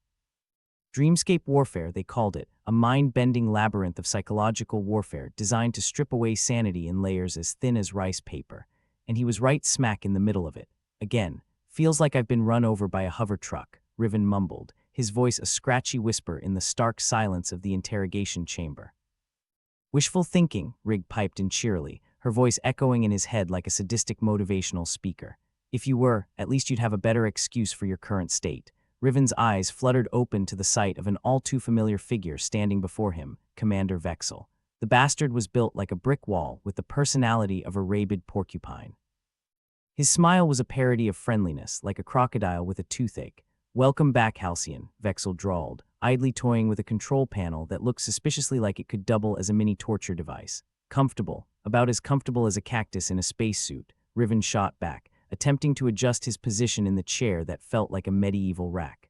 Dreamscape warfare, they called it, a mind-bending labyrinth of psychological warfare designed to strip away sanity in layers as thin as rice paper. And he was right smack in the middle of it. Again, feels like I've been run over by a hover truck, Riven mumbled, his voice a scratchy whisper in the stark silence of the interrogation chamber. Wishful thinking, Rig piped in cheerily, her voice echoing in his head like a sadistic motivational speaker. If you were, at least you'd have a better excuse for your current state. Riven's eyes fluttered open to the sight of an all-too-familiar figure standing before him, Commander Vexel. The bastard was built like a brick wall with the personality of a rabid porcupine. His smile was a parody of friendliness, like a crocodile with a toothache. Welcome back, Halcyon, Vexel drawled, idly toying with a control panel that looked suspiciously like it could double as a mini torture device. Comfortable, about as comfortable as a cactus in a spacesuit, Riven shot back, attempting to adjust his position in the chair that felt like a medieval rack.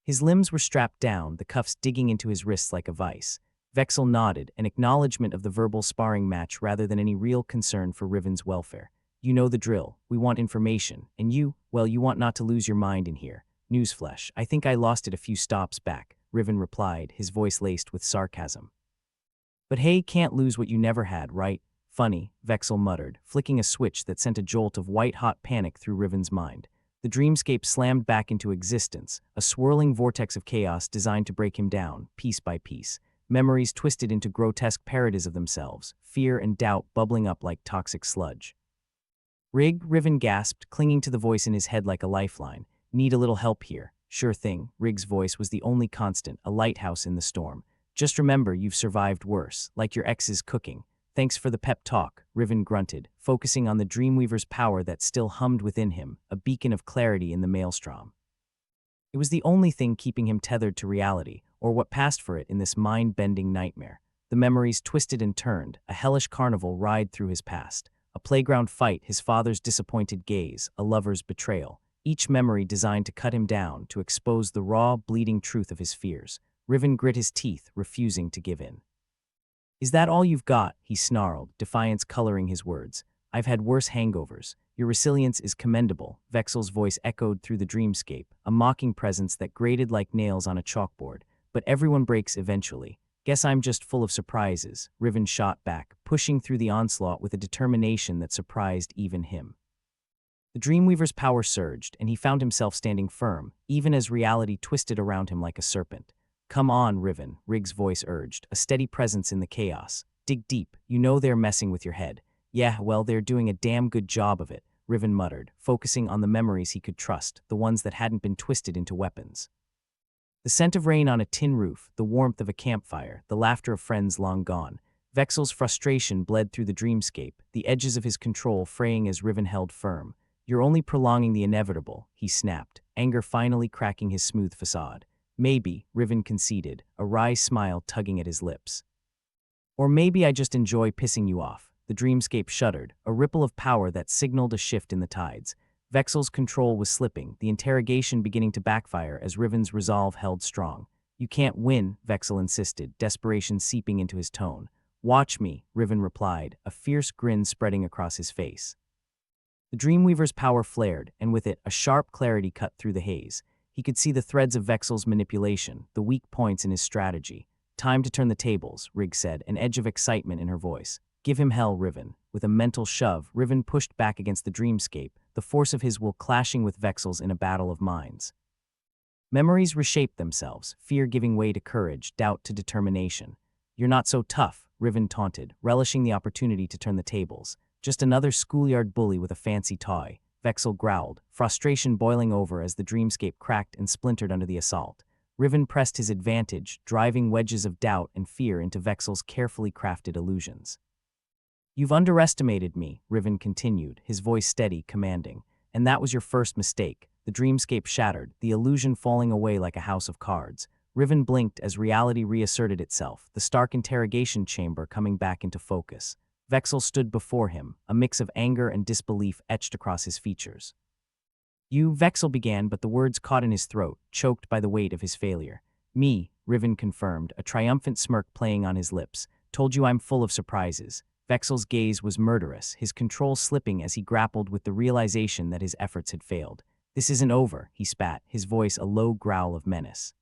His limbs were strapped down, the cuffs digging into his wrists like a vice. Vexel nodded, an acknowledgement of the verbal sparring match rather than any real concern for Riven's welfare. You know the drill. We want information. And you, well, you want not to lose your mind in here. Newsflash, I think I lost it a few stops back, Riven replied, his voice laced with sarcasm. But hey, can't lose what you never had, right? Funny, Vexel muttered, flicking a switch that sent a jolt of white-hot panic through Riven's mind. The dreamscape slammed back into existence, a swirling vortex of chaos designed to break him down, piece by piece. Memories twisted into grotesque parodies of themselves, fear and doubt bubbling up like toxic sludge. Rig, Riven gasped, clinging to the voice in his head like a lifeline. Need a little help here. Sure thing, Rig's voice was the only constant, a lighthouse in the storm. Just remember you've survived worse, like your ex's cooking. Thanks for the pep talk, Riven grunted, focusing on the Dreamweaver's power that still hummed within him, a beacon of clarity in the maelstrom. It was the only thing keeping him tethered to reality, or what passed for it in this mind-bending nightmare. The memories twisted and turned, a hellish carnival ride through his past, a playground fight, his father's disappointed gaze, a lover's betrayal. Each memory designed to cut him down, to expose the raw, bleeding truth of his fears. Riven grit his teeth, refusing to give in. "Is that all you've got?" he snarled, defiance coloring his words. "I've had worse hangovers. Your resilience is commendable," Vexel's voice echoed through the dreamscape, a mocking presence that grated like nails on a chalkboard. "But everyone breaks eventually. Guess I'm just full of surprises," Riven shot back, pushing through the onslaught with a determination that surprised even him. The Dreamweaver's power surged, and he found himself standing firm, even as reality twisted around him like a serpent. "Come on, Riven," Rig's voice urged, a steady presence in the chaos. "Dig deep. You know they're messing with your head." "Yeah, well, they're doing a damn good job of it," Riven muttered, focusing on the memories he could trust, the ones that hadn't been twisted into weapons. The scent of rain on a tin roof, the warmth of a campfire, the laughter of friends long gone. Vexel's frustration bled through the dreamscape, the edges of his control fraying as Riven held firm. "You're only prolonging the inevitable," he snapped, anger finally cracking his smooth facade. "Maybe," Riven conceded, a wry smile tugging at his lips. "Or maybe I just enjoy pissing you off." The dreamscape shuddered, a ripple of power that signaled a shift in the tides. Vexel's control was slipping, the interrogation beginning to backfire as Riven's resolve held strong. "You can't win," Vexel insisted, desperation seeping into his tone. "Watch me," Riven replied, a fierce grin spreading across his face. The Dreamweaver's power flared, and with it, a sharp clarity cut through the haze. He could see the threads of Vexel's manipulation, the weak points in his strategy. "Time to turn the tables," Rig said, an edge of excitement in her voice. "Give him hell, Riven." With a mental shove, Riven pushed back against the dreamscape, the force of his will clashing with Vexel's in a battle of minds. Memories reshaped themselves, fear giving way to courage, doubt to determination. "You're not so tough," Riven taunted, relishing the opportunity to turn the tables. "Just another schoolyard bully with a fancy toy," Vexel growled, frustration boiling over as the dreamscape cracked and splintered under the assault. Riven pressed his advantage, driving wedges of doubt and fear into Vexel's carefully crafted illusions. "You've underestimated me," Riven continued, his voice steady, commanding. "And that was your first mistake." The dreamscape shattered, the illusion falling away like a house of cards. Riven blinked as reality reasserted itself, the stark interrogation chamber coming back into focus. Vexel stood before him, a mix of anger and disbelief etched across his features. "You," Vexel began, but the words caught in his throat, choked by the weight of his failure. "Me," Riven confirmed, a triumphant smirk playing on his lips. "Told you I'm full of surprises." Vexel's gaze was murderous, his control slipping as he grappled with the realization that his efforts had failed. "This isn't over," he spat, his voice a low growl of menace.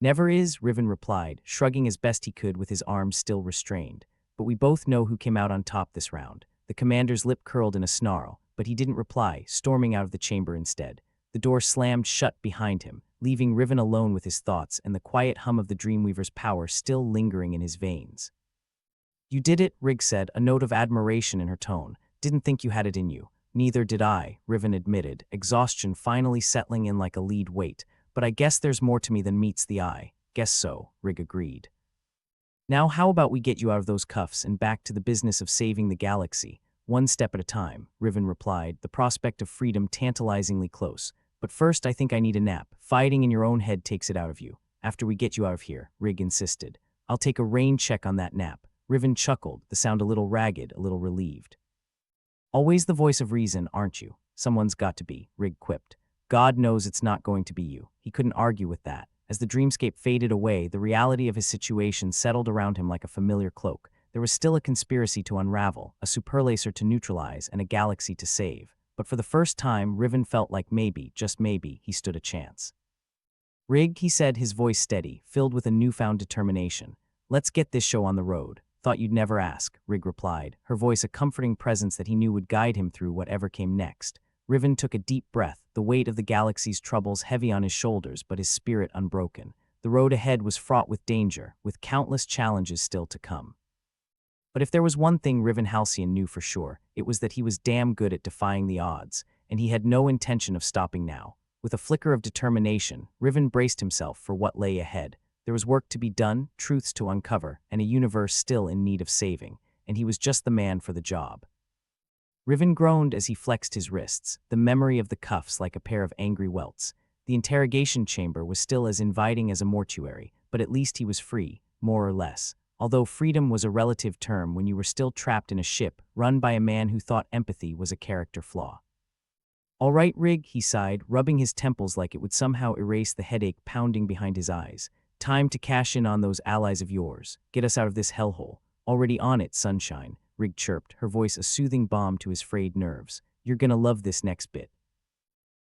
"Never is," Riven replied, shrugging as best he could with his arms still restrained. "But we both know who came out on top this round." The commander's lip curled in a snarl, but he didn't reply, storming out of the chamber instead. The door slammed shut behind him, leaving Riven alone with his thoughts and the quiet hum of the Dreamweaver's power still lingering in his veins. "You did it," Rig said, a note of admiration in her tone. "Didn't think you had it in you." "Neither did I," Riven admitted, exhaustion finally settling in like a lead weight. "But I guess there's more to me than meets the eye." "Guess so," Rig agreed. "Now how about we get you out of those cuffs and back to the business of saving the galaxy?" "One step at a time," Riven replied, the prospect of freedom tantalizingly close. "But first I think I need a nap. Fighting in your own head takes it out of you." "After we get you out of here," Rig insisted. "I'll take a rain check on that nap." Riven chuckled, the sound a little ragged, a little relieved. "Always the voice of reason, aren't you?" "Someone's got to be," Rig quipped. "God knows it's not going to be you." He couldn't argue with that. As the dreamscape faded away, the reality of his situation settled around him like a familiar cloak. There was still a conspiracy to unravel, a superlaser to neutralize, and a galaxy to save. But for the first time, Riven felt like maybe, just maybe, he stood a chance. "Rig," he said, his voice steady, filled with a newfound determination. "Let's get this show on the road." "Thought you'd never ask," Rig replied, her voice a comforting presence that he knew would guide him through whatever came next. Riven took a deep breath, the weight of the galaxy's troubles heavy on his shoulders but his spirit unbroken. The road ahead was fraught with danger, with countless challenges still to come. But if there was one thing Riven Halcyon knew for sure, it was that he was damn good at defying the odds, and he had no intention of stopping now. With a flicker of determination, Riven braced himself for what lay ahead. There was work to be done, truths to uncover, and a universe still in need of saving, and he was just the man for the job. Riven groaned as he flexed his wrists, the memory of the cuffs like a pair of angry welts. The interrogation chamber was still as inviting as a mortuary, but at least he was free, more or less. Although freedom was a relative term when you were still trapped in a ship run by a man who thought empathy was a character flaw. "All right, Rig," he sighed, rubbing his temples like it would somehow erase the headache pounding behind his eyes. "Time to cash in on those allies of yours. Get us out of this hellhole." "Already on it, sunshine," Rig chirped, her voice a soothing balm to his frayed nerves. "You're gonna love this next bit."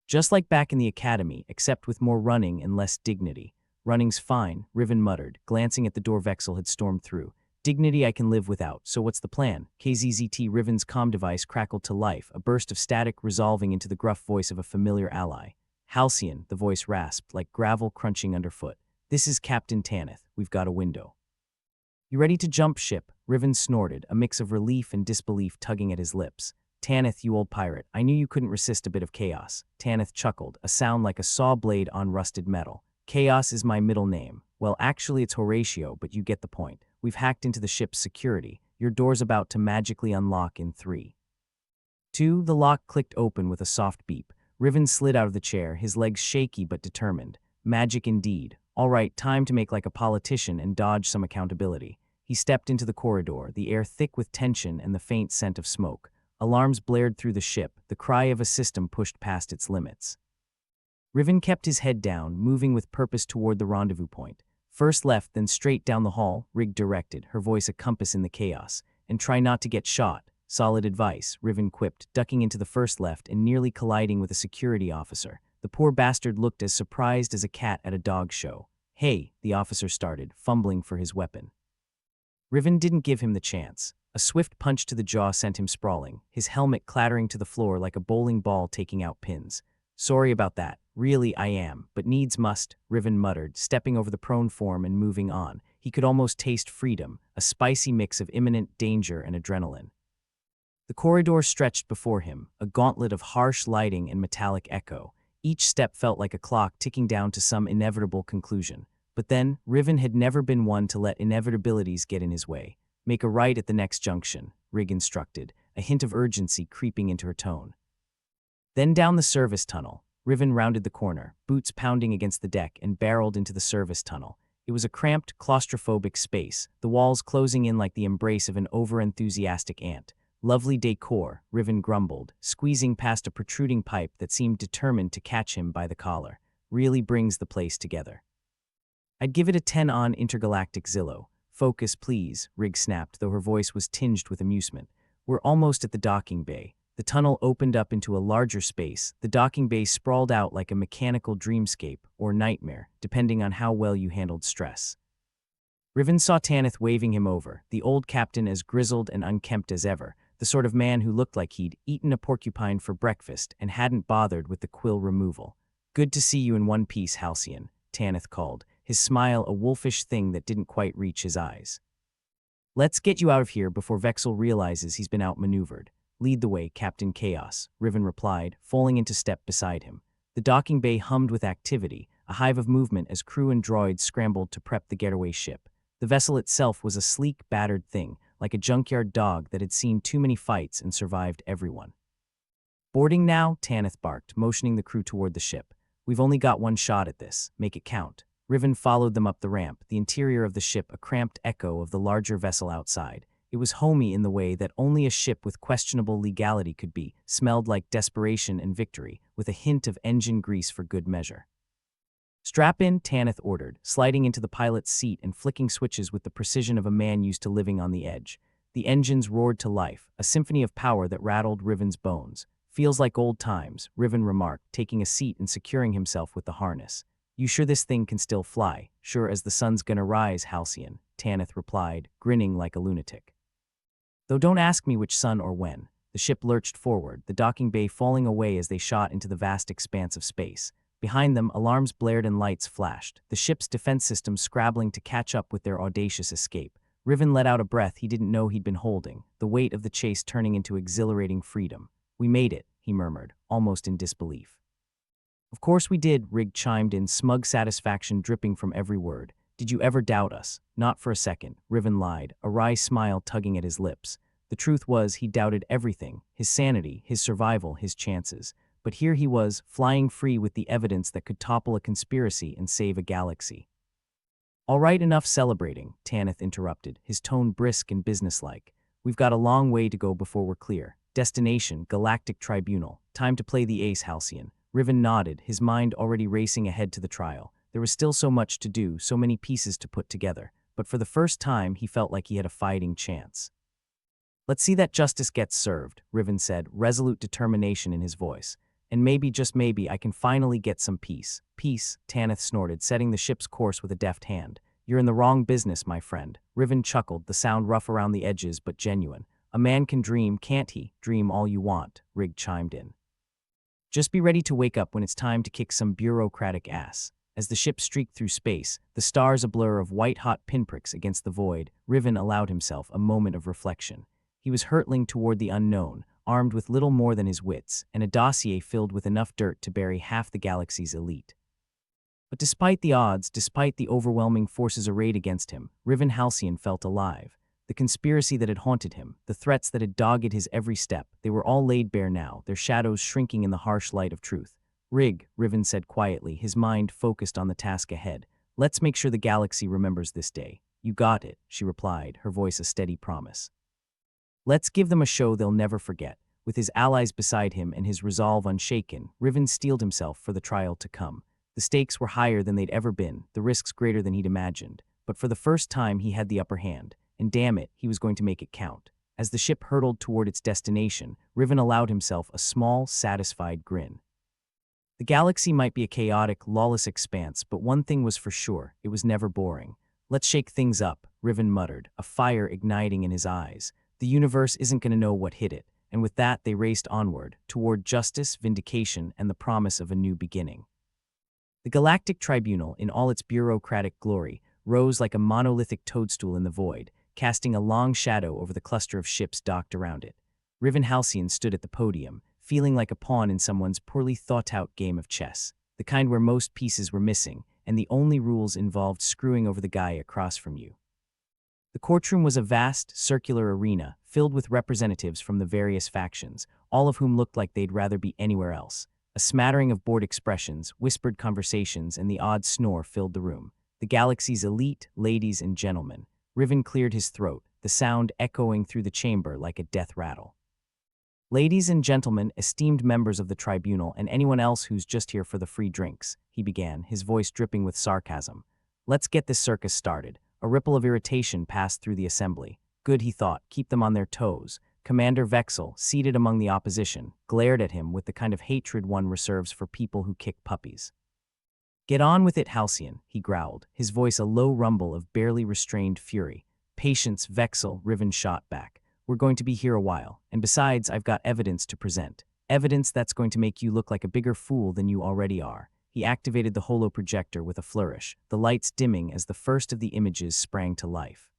Just like back in the academy, except with more running and less dignity. "Running's fine," Riven muttered, glancing at the door Vexel had stormed through. "Dignity I can live without, so what's the plan?" KZZT Riven's comm device crackled to life, a burst of static resolving into the gruff voice of a familiar ally. "Halcyon," the voice rasped, like gravel crunching underfoot. "This is Captain Tanith. We've got a window." "You ready to jump ship?" Riven snorted, a mix of relief and disbelief tugging at his lips. "Tanith, you old pirate, I knew you couldn't resist a bit of chaos." Tanith chuckled, a sound like a saw blade on rusted metal. "Chaos is my middle name. Well, actually it's Horatio, but you get the point. We've hacked into the ship's security. Your door's about to magically unlock in 3, 2. The lock clicked open with a soft beep. Riven slid out of the chair, his legs shaky but determined. Magic indeed. All right, time to make like a politician and dodge some accountability. He stepped into the corridor, the air thick with tension and the faint scent of smoke. Alarms blared through the ship, the cry of a system pushed past its limits. Riven kept his head down, moving with purpose toward the rendezvous point. "First left, then straight down the hall," Rig directed, her voice a compass in the chaos. "And try not to get shot." "Solid advice," Riven quipped, ducking into the first left and nearly colliding with a security officer. The poor bastard looked as surprised as a cat at a dog show. "Hey," the officer started, fumbling for his weapon. Riven didn't give him the chance. A swift punch to the jaw sent him sprawling, his helmet clattering to the floor like a bowling ball taking out pins. "Sorry about that. Really, I am, but needs must," Riven muttered, stepping over the prone form and moving on. He could almost taste freedom, a spicy mix of imminent danger and adrenaline. The corridor stretched before him, a gauntlet of harsh lighting and metallic echo. Each step felt like a clock ticking down to some inevitable conclusion. But then, Riven had never been one to let inevitabilities get in his way. "Make a right at the next junction," Rig instructed, a hint of urgency creeping into her tone. Then down the service tunnel. Riven rounded the corner, boots pounding against the deck, and barreled into the service tunnel. It was a cramped, claustrophobic space, the walls closing in like the embrace of an over-enthusiastic ant. "Lovely decor," Riven grumbled, squeezing past a protruding pipe that seemed determined to catch him by the collar. "Really brings the place together." "I'd give it a 10 on Intergalactic Zillow." "Focus, please," Rig snapped, though her voice was tinged with amusement. "We're almost at the docking bay." The tunnel opened up into a larger space. The docking bay sprawled out like a mechanical dreamscape or nightmare, depending on how well you handled stress. Riven saw Tanith waving him over, the old captain as grizzled and unkempt as ever, the sort of man who looked like he'd eaten a porcupine for breakfast and hadn't bothered with the quill removal. "Good to see you in one piece, Halcyon," Tanith called, his smile a wolfish thing that didn't quite reach his eyes. "Let's get you out of here before Vexel realizes he's been outmaneuvered." "Lead the way, Captain Chaos," Riven replied, falling into step beside him. The docking bay hummed with activity, a hive of movement as crew and droids scrambled to prep the getaway ship. The vessel itself was a sleek, battered thing, like a junkyard dog that had seen too many fights and survived everyone. "Boarding now," Tanith barked, motioning the crew toward the ship. "We've only got one shot at this. Make it count." Riven followed them up the ramp, the interior of the ship a cramped echo of the larger vessel outside. It was homey in the way that only a ship with questionable legality could be, smelled like desperation and victory, with a hint of engine grease for good measure. "Strap in," Tanith ordered, sliding into the pilot's seat and flicking switches with the precision of a man used to living on the edge. The engines roared to life, a symphony of power that rattled Riven's bones. "Feels like old times," Riven remarked, taking a seat and securing himself with the harness. "You sure this thing can still fly?" "Sure as the sun's gonna rise, Halcyon," Tanith replied, grinning like a lunatic. "Though don't ask me which sun or when." The ship lurched forward, the docking bay falling away as they shot into the vast expanse of space. Behind them, alarms blared and lights flashed, the ship's defense systems scrabbling to catch up with their audacious escape. Riven let out a breath he didn't know he'd been holding, the weight of the chase turning into exhilarating freedom. "We made it," he murmured, almost in disbelief. "Of course we did," Rig chimed in, smug satisfaction dripping from every word. "Did you ever doubt us?" "Not for a second," Riven lied, a wry smile tugging at his lips. The truth was he doubted everything, his sanity, his survival, his chances. but here he was, flying free with the evidence that could topple a conspiracy and save a galaxy. "All right, enough celebrating," Tanith interrupted, his tone brisk and businesslike. "We've got a long way to go before we're clear. Destination, Galactic Tribunal. Time to play the ace, Halcyon." Riven nodded, his mind already racing ahead to the trial. There was still so much to do, so many pieces to put together, but for the first time he felt like he had a fighting chance. "Let's see that justice gets served," Riven said, resolute determination in his voice. "And maybe, just maybe, I can finally get some peace." "Peace," Tanith snorted, setting the ship's course with a deft hand. "You're in the wrong business, my friend." Riven chuckled, the sound rough around the edges but genuine. "A man can dream, can't he?" "Dream all you want," Rig chimed in. "Just be ready to wake up when it's time to kick some bureaucratic ass." As the ship streaked through space, the stars a blur of white-hot pinpricks against the void, Riven allowed himself a moment of reflection. He was hurtling toward the unknown, armed with little more than his wits, and a dossier filled with enough dirt to bury half the galaxy's elite. But despite the odds, despite the overwhelming forces arrayed against him, Riven Halcyon felt alive. The conspiracy that had haunted him, the threats that had dogged his every step, they were all laid bare now, their shadows shrinking in the harsh light of truth. "Rig," Riven said quietly, his mind focused on the task ahead. "Let's make sure the galaxy remembers this day." "You got it," she replied, her voice a steady promise. "Let's give them a show they'll never forget." With his allies beside him and his resolve unshaken, Riven steeled himself for the trial to come. The stakes were higher than they'd ever been, the risks greater than he'd imagined. But for the first time he had the upper hand, and damn it, he was going to make it count. As the ship hurtled toward its destination, Riven allowed himself a small, satisfied grin. The galaxy might be a chaotic, lawless expanse, but one thing was for sure, it was never boring. "Let's shake things up," Riven muttered, a fire igniting in his eyes. The universe isn't going to know what hit it, and with that they raced onward, toward justice, vindication, and the promise of a new beginning. The Galactic Tribunal, in all its bureaucratic glory, rose like a monolithic toadstool in the void, casting a long shadow over the cluster of ships docked around it. Riven Halcyon stood at the podium, feeling like a pawn in someone's poorly thought-out game of chess, the kind where most pieces were missing, and the only rules involved screwing over the guy across from you. The courtroom was a vast, circular arena, filled with representatives from the various factions, all of whom looked like they'd rather be anywhere else. A smattering of bored expressions, whispered conversations, and the odd snore filled the room. The galaxy's elite, ladies and gentlemen. Riven cleared his throat, the sound echoing through the chamber like a death rattle. "Ladies and gentlemen, esteemed members of the tribunal, and anyone else who's just here for the free drinks," he began, his voice dripping with sarcasm. "Let's get this circus started." A ripple of irritation passed through the assembly. Good, he thought, keep them on their toes. Commander Vexel, seated among the opposition, glared at him with the kind of hatred one reserves for people who kick puppies. "Get on with it, Halcyon," he growled, his voice a low rumble of barely restrained fury. "Patience, Vexel," Riven shot back. "We're going to be here a while, and besides, I've got evidence to present. Evidence that's going to make you look like a bigger fool than you already are." He activated the holoprojector with a flourish, the lights dimming as the first of the images sprang to life.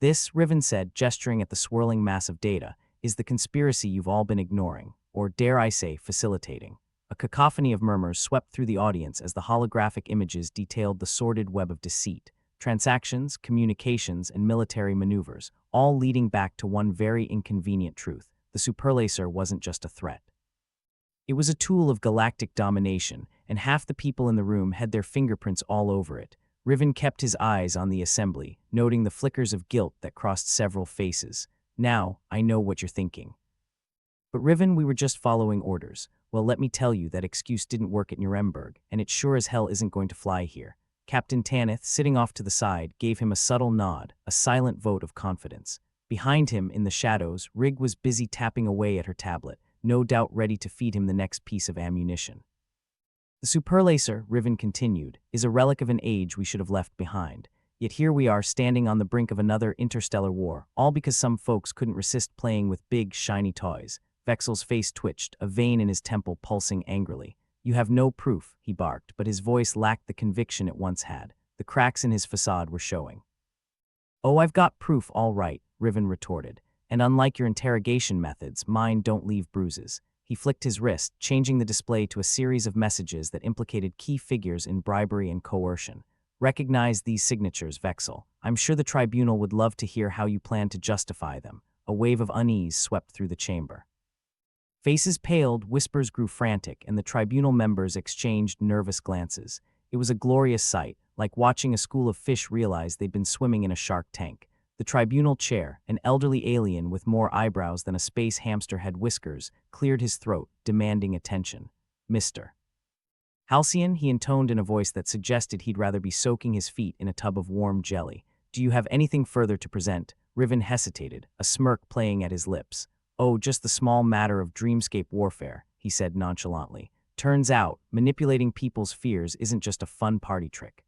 "This," Riven said, gesturing at the swirling mass of data, "is the conspiracy you've all been ignoring, or dare I say, facilitating." A cacophony of murmurs swept through the audience as the holographic images detailed the sordid web of deceit, transactions, communications, and military maneuvers, all leading back to one very inconvenient truth: the superlaser wasn't just a threat. It was a tool of galactic domination, and half the people in the room had their fingerprints all over it. Riven kept his eyes on the assembly, noting the flickers of guilt that crossed several faces. "Now, I know what you're thinking. But Riven, we were just following orders." "Well, let me tell you, that excuse didn't work at Nuremberg, and it sure as hell isn't going to fly here." Captain Tanith, sitting off to the side, gave him a subtle nod, a silent vote of confidence. Behind him, in the shadows, Rig was busy tapping away at her tablet, no doubt ready to feed him the next piece of ammunition. "The superlaser," Riven continued, "is a relic of an age we should have left behind. Yet here we are standing on the brink of another interstellar war, all because some folks couldn't resist playing with big, shiny toys." Vexel's face twitched, a vein in his temple pulsing angrily. "You have no proof," he barked, but his voice lacked the conviction it once had. The cracks in his facade were showing. "Oh, I've got proof, all right," Riven retorted. "And unlike your interrogation methods, mine don't leave bruises." He flicked his wrist, changing the display to a series of messages that implicated key figures in bribery and coercion. "Recognize these signatures, Vexel. I'm sure the tribunal would love to hear how you plan to justify them." A wave of unease swept through the chamber. Faces paled, whispers grew frantic, and the tribunal members exchanged nervous glances. It was a glorious sight, like watching a school of fish realize they'd been swimming in a shark tank. The tribunal chair, an elderly alien with more eyebrows than a space hamster had whiskers, cleared his throat, demanding attention. Mr. Halcyon, he intoned in a voice that suggested he'd rather be soaking his feet in a tub of warm jelly. Do you have anything further to present? Riven hesitated, a smirk playing at his lips. Oh, just the small matter of Dreamscape warfare, he said nonchalantly. Turns out, manipulating people's fears isn't just a fun party trick.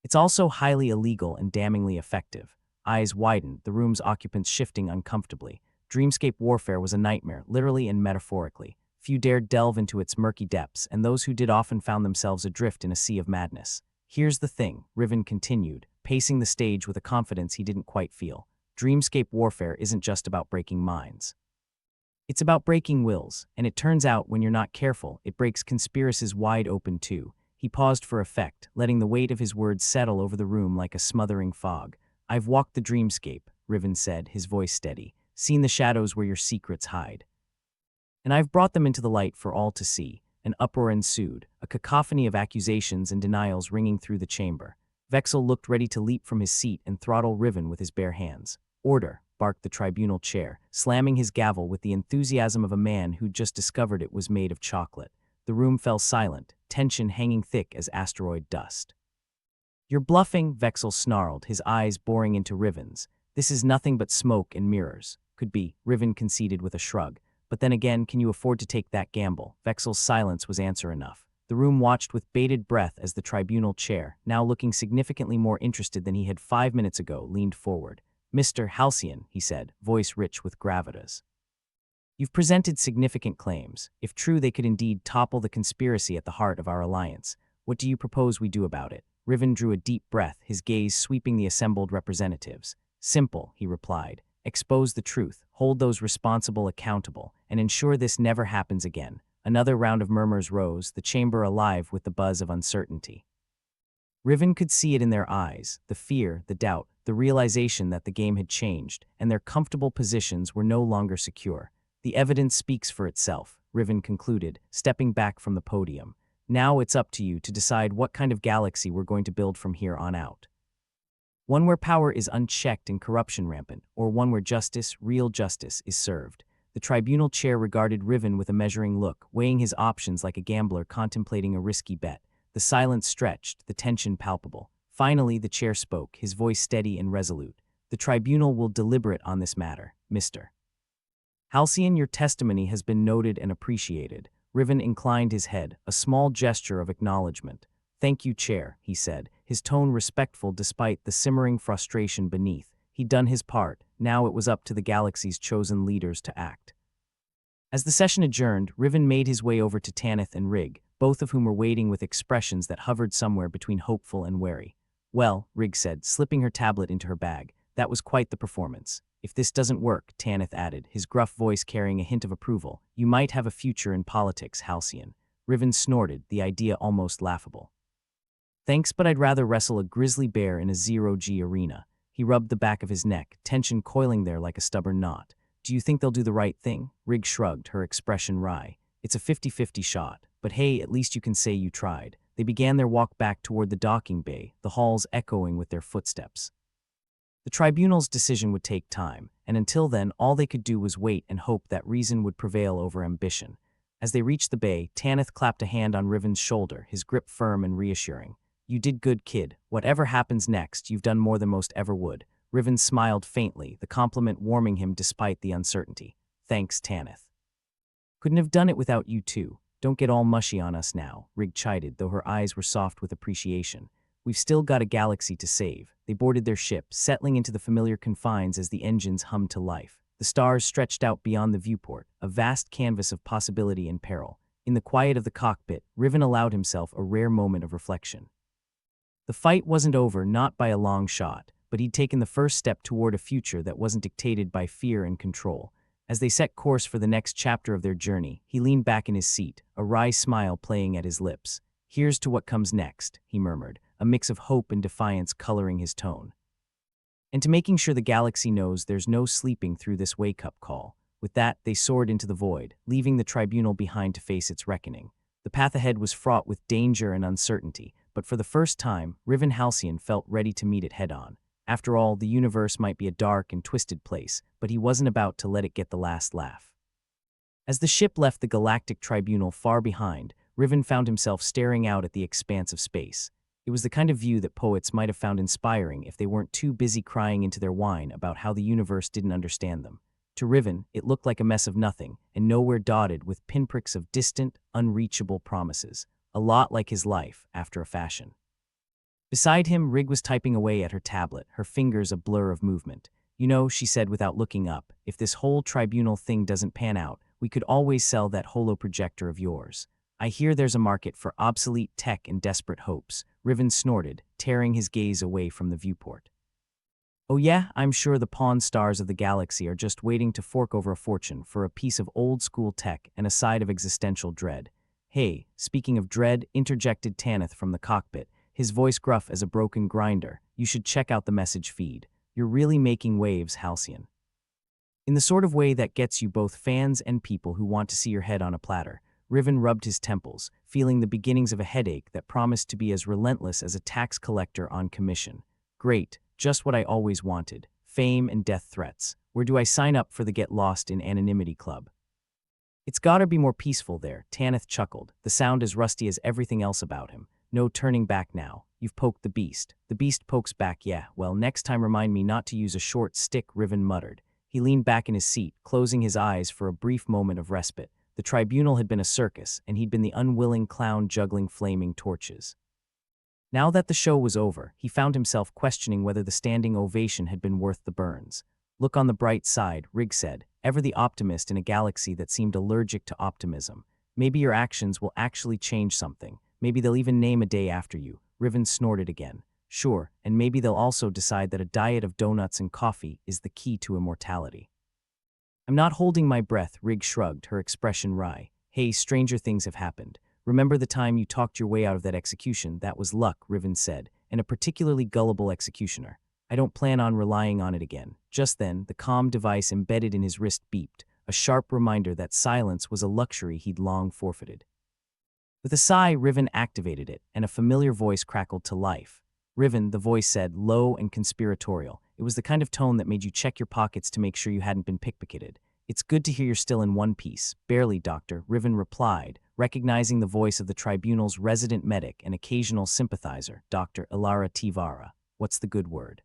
It's also highly illegal and damningly effective. Eyes widened, the room's occupants shifting uncomfortably. Dreamscape warfare was a nightmare, literally and metaphorically. Few dared delve into its murky depths, and those who did often found themselves adrift in a sea of madness. Here's the thing, Riven continued, pacing the stage with a confidence he didn't quite feel. Dreamscape warfare isn't just about breaking minds. It's about breaking wills, and it turns out when you're not careful, it breaks conspiracies wide open too. He paused for effect, letting the weight of his words settle over the room like a smothering fog. I've walked the dreamscape, Riven said, his voice steady, seen the shadows where your secrets hide. And I've brought them into the light for all to see. An uproar ensued, a cacophony of accusations and denials ringing through the chamber. Vexel looked ready to leap from his seat and throttle Riven with his bare hands. Order, barked the tribunal chair, slamming his gavel with the enthusiasm of a man who'd just discovered it was made of chocolate. The room fell silent, tension hanging thick as asteroid dust. You're bluffing, Vexel snarled, his eyes boring into Riven's. This is nothing but smoke and mirrors. Could be, Riven conceded with a shrug. But then again, can you afford to take that gamble? Vexel's silence was answer enough. The room watched with bated breath as the tribunal chair, now looking significantly more interested than he had 5 minutes ago, leaned forward. Mr. Halcyon, he said, voice rich with gravitas. You've presented significant claims. If true, they could indeed topple the conspiracy at the heart of our alliance. What do you propose we do about it? Riven drew a deep breath, his gaze sweeping the assembled representatives. Simple, he replied. Expose the truth, hold those responsible accountable, and ensure this never happens again. Another round of murmurs rose, the chamber alive with the buzz of uncertainty. Riven could see it in their eyes, the fear, the doubt, the realization that the game had changed, and their comfortable positions were no longer secure. The evidence speaks for itself, Riven concluded, stepping back from the podium. Now it's up to you to decide what kind of galaxy we're going to build from here on out. One where power is unchecked and corruption rampant, or one where justice, real justice, is served. The tribunal chair regarded Riven with a measuring look, weighing his options like a gambler contemplating a risky bet. The silence stretched, the tension palpable. Finally, the chair spoke, his voice steady and resolute. The tribunal will deliberate on this matter, Mr. Halcyon, your testimony has been noted and appreciated. Riven inclined his head, a small gesture of acknowledgement. Thank you, Chair, he said, his tone respectful despite the simmering frustration beneath. He'd done his part, now it was up to the galaxy's chosen leaders to act. As the session adjourned, Riven made his way over to Tanith and Rig, both of whom were waiting with expressions that hovered somewhere between hopeful and wary. Well, Rig said, slipping her tablet into her bag, that was quite the performance. If this doesn't work, Tanith added, his gruff voice carrying a hint of approval, you might have a future in politics, Halcyon. Riven snorted, the idea almost laughable. Thanks, but I'd rather wrestle a grizzly bear in a zero-G arena. He rubbed the back of his neck, tension coiling there like a stubborn knot. Do you think they'll do the right thing? Rig shrugged, her expression wry. It's a 50-50 shot, but hey, at least you can say you tried. They began their walk back toward the docking bay, the halls echoing with their footsteps. The tribunal's decision would take time, and until then, all they could do was wait and hope that reason would prevail over ambition. As they reached the bay, Tanith clapped a hand on Riven's shoulder, his grip firm and reassuring. You did good, kid. Whatever happens next, you've done more than most ever would. Riven smiled faintly, the compliment warming him despite the uncertainty. Thanks, Tanith. Couldn't have done it without you too. Don't get all mushy on us now, Rig chided, though her eyes were soft with appreciation. We've still got a galaxy to save. They boarded their ship, settling into the familiar confines as the engines hummed to life. The stars stretched out beyond the viewport, a vast canvas of possibility and peril. In the quiet of the cockpit, Riven allowed himself a rare moment of reflection. The fight wasn't over, not by a long shot, but he'd taken the first step toward a future that wasn't dictated by fear and control. As they set course for the next chapter of their journey, he leaned back in his seat, a wry smile playing at his lips. Here's to what comes next, he murmured, a mix of hope and defiance coloring his tone. And to making sure the galaxy knows there's no sleeping through this wake-up call. With that, they soared into the void, leaving the tribunal behind to face its reckoning. The path ahead was fraught with danger and uncertainty, but for the first time, Riven Halcyon felt ready to meet it head-on. After all, the universe might be a dark and twisted place, but he wasn't about to let it get the last laugh. As the ship left the Galactic Tribunal far behind, Riven found himself staring out at the expanse of space. It was the kind of view that poets might have found inspiring if they weren't too busy crying into their wine about how the universe didn't understand them. To Riven, it looked like a mess of nothing, and nowhere dotted with pinpricks of distant, unreachable promises. A lot like his life, after a fashion. Beside him, Rig was typing away at her tablet, her fingers a blur of movement. You know, she said without looking up, if this whole tribunal thing doesn't pan out, we could always sell that holoprojector of yours. I hear there's a market for obsolete tech and desperate hopes, Riven snorted, tearing his gaze away from the viewport. Oh yeah, I'm sure the pawn stars of the galaxy are just waiting to fork over a fortune for a piece of old-school tech and a side of existential dread. Hey, speaking of dread, interjected Tanith from the cockpit, his voice gruff as a broken grinder, you should check out the message feed. You're really making waves, Halcyon. In the sort of way that gets you both fans and people who want to see your head on a platter, Riven rubbed his temples, feeling the beginnings of a headache that promised to be as relentless as a tax collector on commission. Great, just what I always wanted. Fame and death threats. Where do I sign up for the Get Lost in Anonymity Club? It's gotta be more peaceful there, Tanith chuckled, the sound as rusty as everything else about him. No turning back now. You've poked the beast. The beast pokes back, yeah. Well, next time remind me not to use a short stick, Riven muttered. He leaned back in his seat, closing his eyes for a brief moment of respite. The tribunal had been a circus, and he'd been the unwilling clown juggling flaming torches. Now that the show was over, he found himself questioning whether the standing ovation had been worth the burns. Look on the bright side, Rig said, ever the optimist in a galaxy that seemed allergic to optimism. Maybe your actions will actually change something. Maybe they'll even name a day after you. Riven snorted again. Sure, and maybe they'll also decide that a diet of donuts and coffee is the key to immortality. I'm not holding my breath, Rig shrugged, her expression wry. Hey, stranger things have happened. Remember the time you talked your way out of that execution? That was luck, Riven said, and a particularly gullible executioner. I don't plan on relying on it again. Just then, the comm device embedded in his wrist beeped, a sharp reminder that silence was a luxury he'd long forfeited. With a sigh, Riven activated it, and a familiar voice crackled to life. Riven, the voice said, low and conspiratorial. It was the kind of tone that made you check your pockets to make sure you hadn't been pickpocketed. It's good to hear you're still in one piece. Barely, Doctor, Riven replied, recognizing the voice of the tribunal's resident medic and occasional sympathizer, Dr. Ilara Tivara. What's the good word?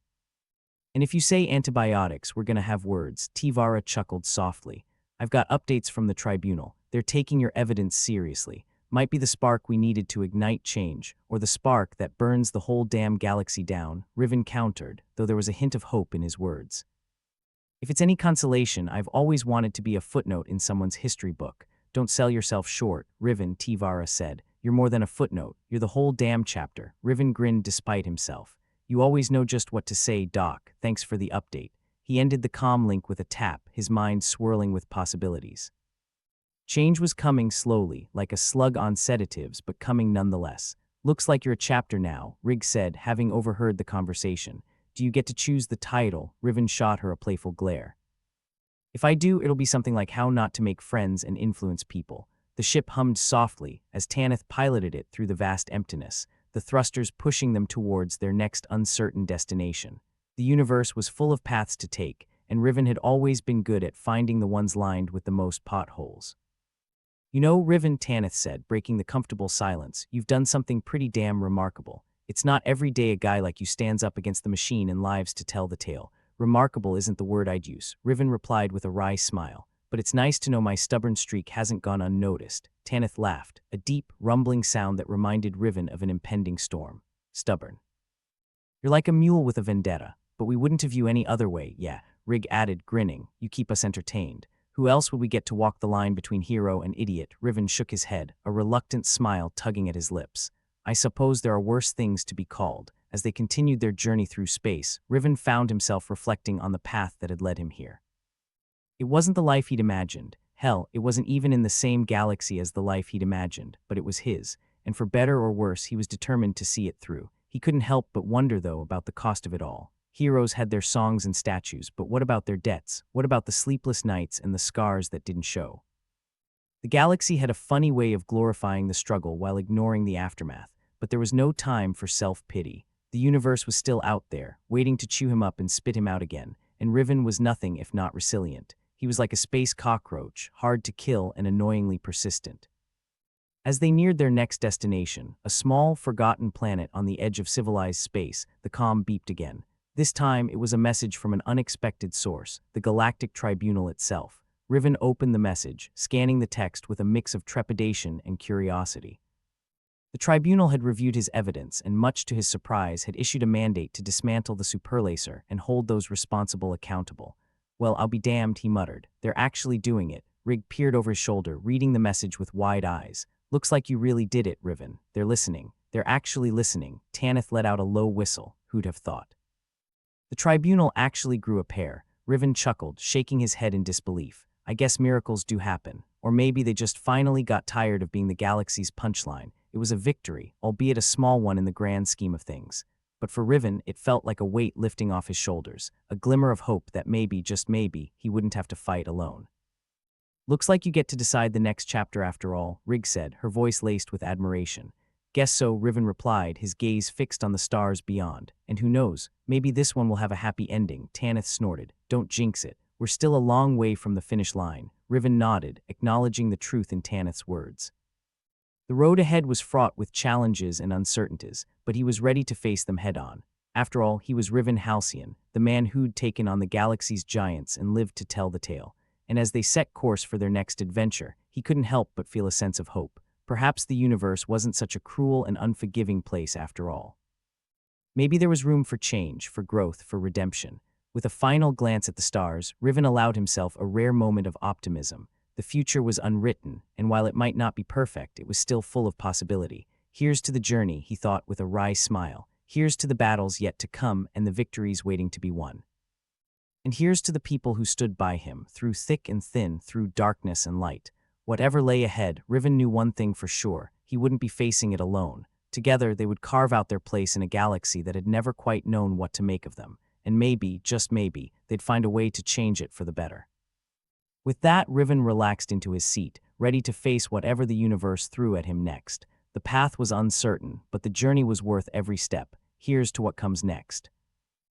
And if you say antibiotics, we're gonna have words, Tivara chuckled softly. I've got updates from the tribunal. They're taking your evidence seriously. Might be the spark we needed to ignite change, or the spark that burns the whole damn galaxy down, Riven countered, though there was a hint of hope in his words. If it's any consolation, I've always wanted to be a footnote in someone's history book. Don't sell yourself short, Riven, Tivara said. You're more than a footnote. You're the whole damn chapter. Riven grinned despite himself. You always know just what to say, Doc. Thanks for the update. He ended the comm link with a tap, his mind swirling with possibilities. Change was coming slowly, like a slug on sedatives, but coming nonetheless. Looks like you're a chapter now, Rig said, having overheard the conversation. Do you get to choose the title? Riven shot her a playful glare. If I do, it'll be something like How Not to Make Friends and Influence People. The ship hummed softly as Tanith piloted it through the vast emptiness, the thrusters pushing them towards their next uncertain destination. The universe was full of paths to take, and Riven had always been good at finding the ones lined with the most potholes. You know, Riven, Tanith said, breaking the comfortable silence, you've done something pretty damn remarkable. It's not every day a guy like you stands up against the machine and lives to tell the tale. Remarkable isn't the word I'd use, Riven replied with a wry smile. But it's nice to know my stubborn streak hasn't gone unnoticed. Tanith laughed, a deep, rumbling sound that reminded Riven of an impending storm. Stubborn. You're like a mule with a vendetta, but we wouldn't have you any other way, yeah, Rig added, grinning. You keep us entertained. Who else would we get to walk the line between hero and idiot? Riven shook his head, a reluctant smile tugging at his lips. I suppose there are worse things to be called. As they continued their journey through space, Riven found himself reflecting on the path that had led him here. It wasn't the life he'd imagined. Hell, it wasn't even in the same galaxy as the life he'd imagined, but it was his, and for better or worse, he was determined to see it through. He couldn't help but wonder, though, about the cost of it all. Heroes had their songs and statues, but what about their debts? What about the sleepless nights and the scars that didn't show? The galaxy had a funny way of glorifying the struggle while ignoring the aftermath, but there was no time for self-pity. The universe was still out there, waiting to chew him up and spit him out again, and Riven was nothing if not resilient. He was like a space cockroach, hard to kill and annoyingly persistent. As they neared their next destination, a small, forgotten planet on the edge of civilized space, the comm beeped again. This time, it was a message from an unexpected source, the Galactic Tribunal itself. Riven opened the message, scanning the text with a mix of trepidation and curiosity. The tribunal had reviewed his evidence and, much to his surprise, had issued a mandate to dismantle the superlaser and hold those responsible accountable. Well, I'll be damned, he muttered. They're actually doing it. Rig peered over his shoulder, reading the message with wide eyes. Looks like you really did it, Riven. They're listening. They're actually listening. Tanith let out a low whistle. Who'd have thought? The tribunal actually grew a pair. Riven chuckled, shaking his head in disbelief. I guess miracles do happen. Or maybe they just finally got tired of being the galaxy's punchline. It was a victory, albeit a small one in the grand scheme of things. But for Riven, it felt like a weight lifting off his shoulders, a glimmer of hope that maybe, just maybe, he wouldn't have to fight alone. Looks like you get to decide the next chapter after all, Rig said, her voice laced with admiration. Guess so, Riven replied, his gaze fixed on the stars beyond. And who knows, maybe this one will have a happy ending, Tanith snorted. Don't jinx it. We're still a long way from the finish line. Riven nodded, acknowledging the truth in Tanith's words. The road ahead was fraught with challenges and uncertainties, but he was ready to face them head-on. After all, he was Riven Halcyon, the man who'd taken on the galaxy's giants and lived to tell the tale. And as they set course for their next adventure, he couldn't help but feel a sense of hope. Perhaps the universe wasn't such a cruel and unforgiving place after all. Maybe there was room for change, for growth, for redemption. With a final glance at the stars, Riven allowed himself a rare moment of optimism. The future was unwritten, and while it might not be perfect, it was still full of possibility. Here's to the journey, he thought with a wry smile. Here's to the battles yet to come and the victories waiting to be won. And here's to the people who stood by him, through thick and thin, through darkness and light. Whatever lay ahead, Riven knew one thing for sure. He wouldn't be facing it alone. Together, they would carve out their place in a galaxy that had never quite known what to make of them. And maybe, just maybe, they'd find a way to change it for the better. With that, Riven relaxed into his seat, ready to face whatever the universe threw at him next. The path was uncertain, but the journey was worth every step. Here's to what comes next.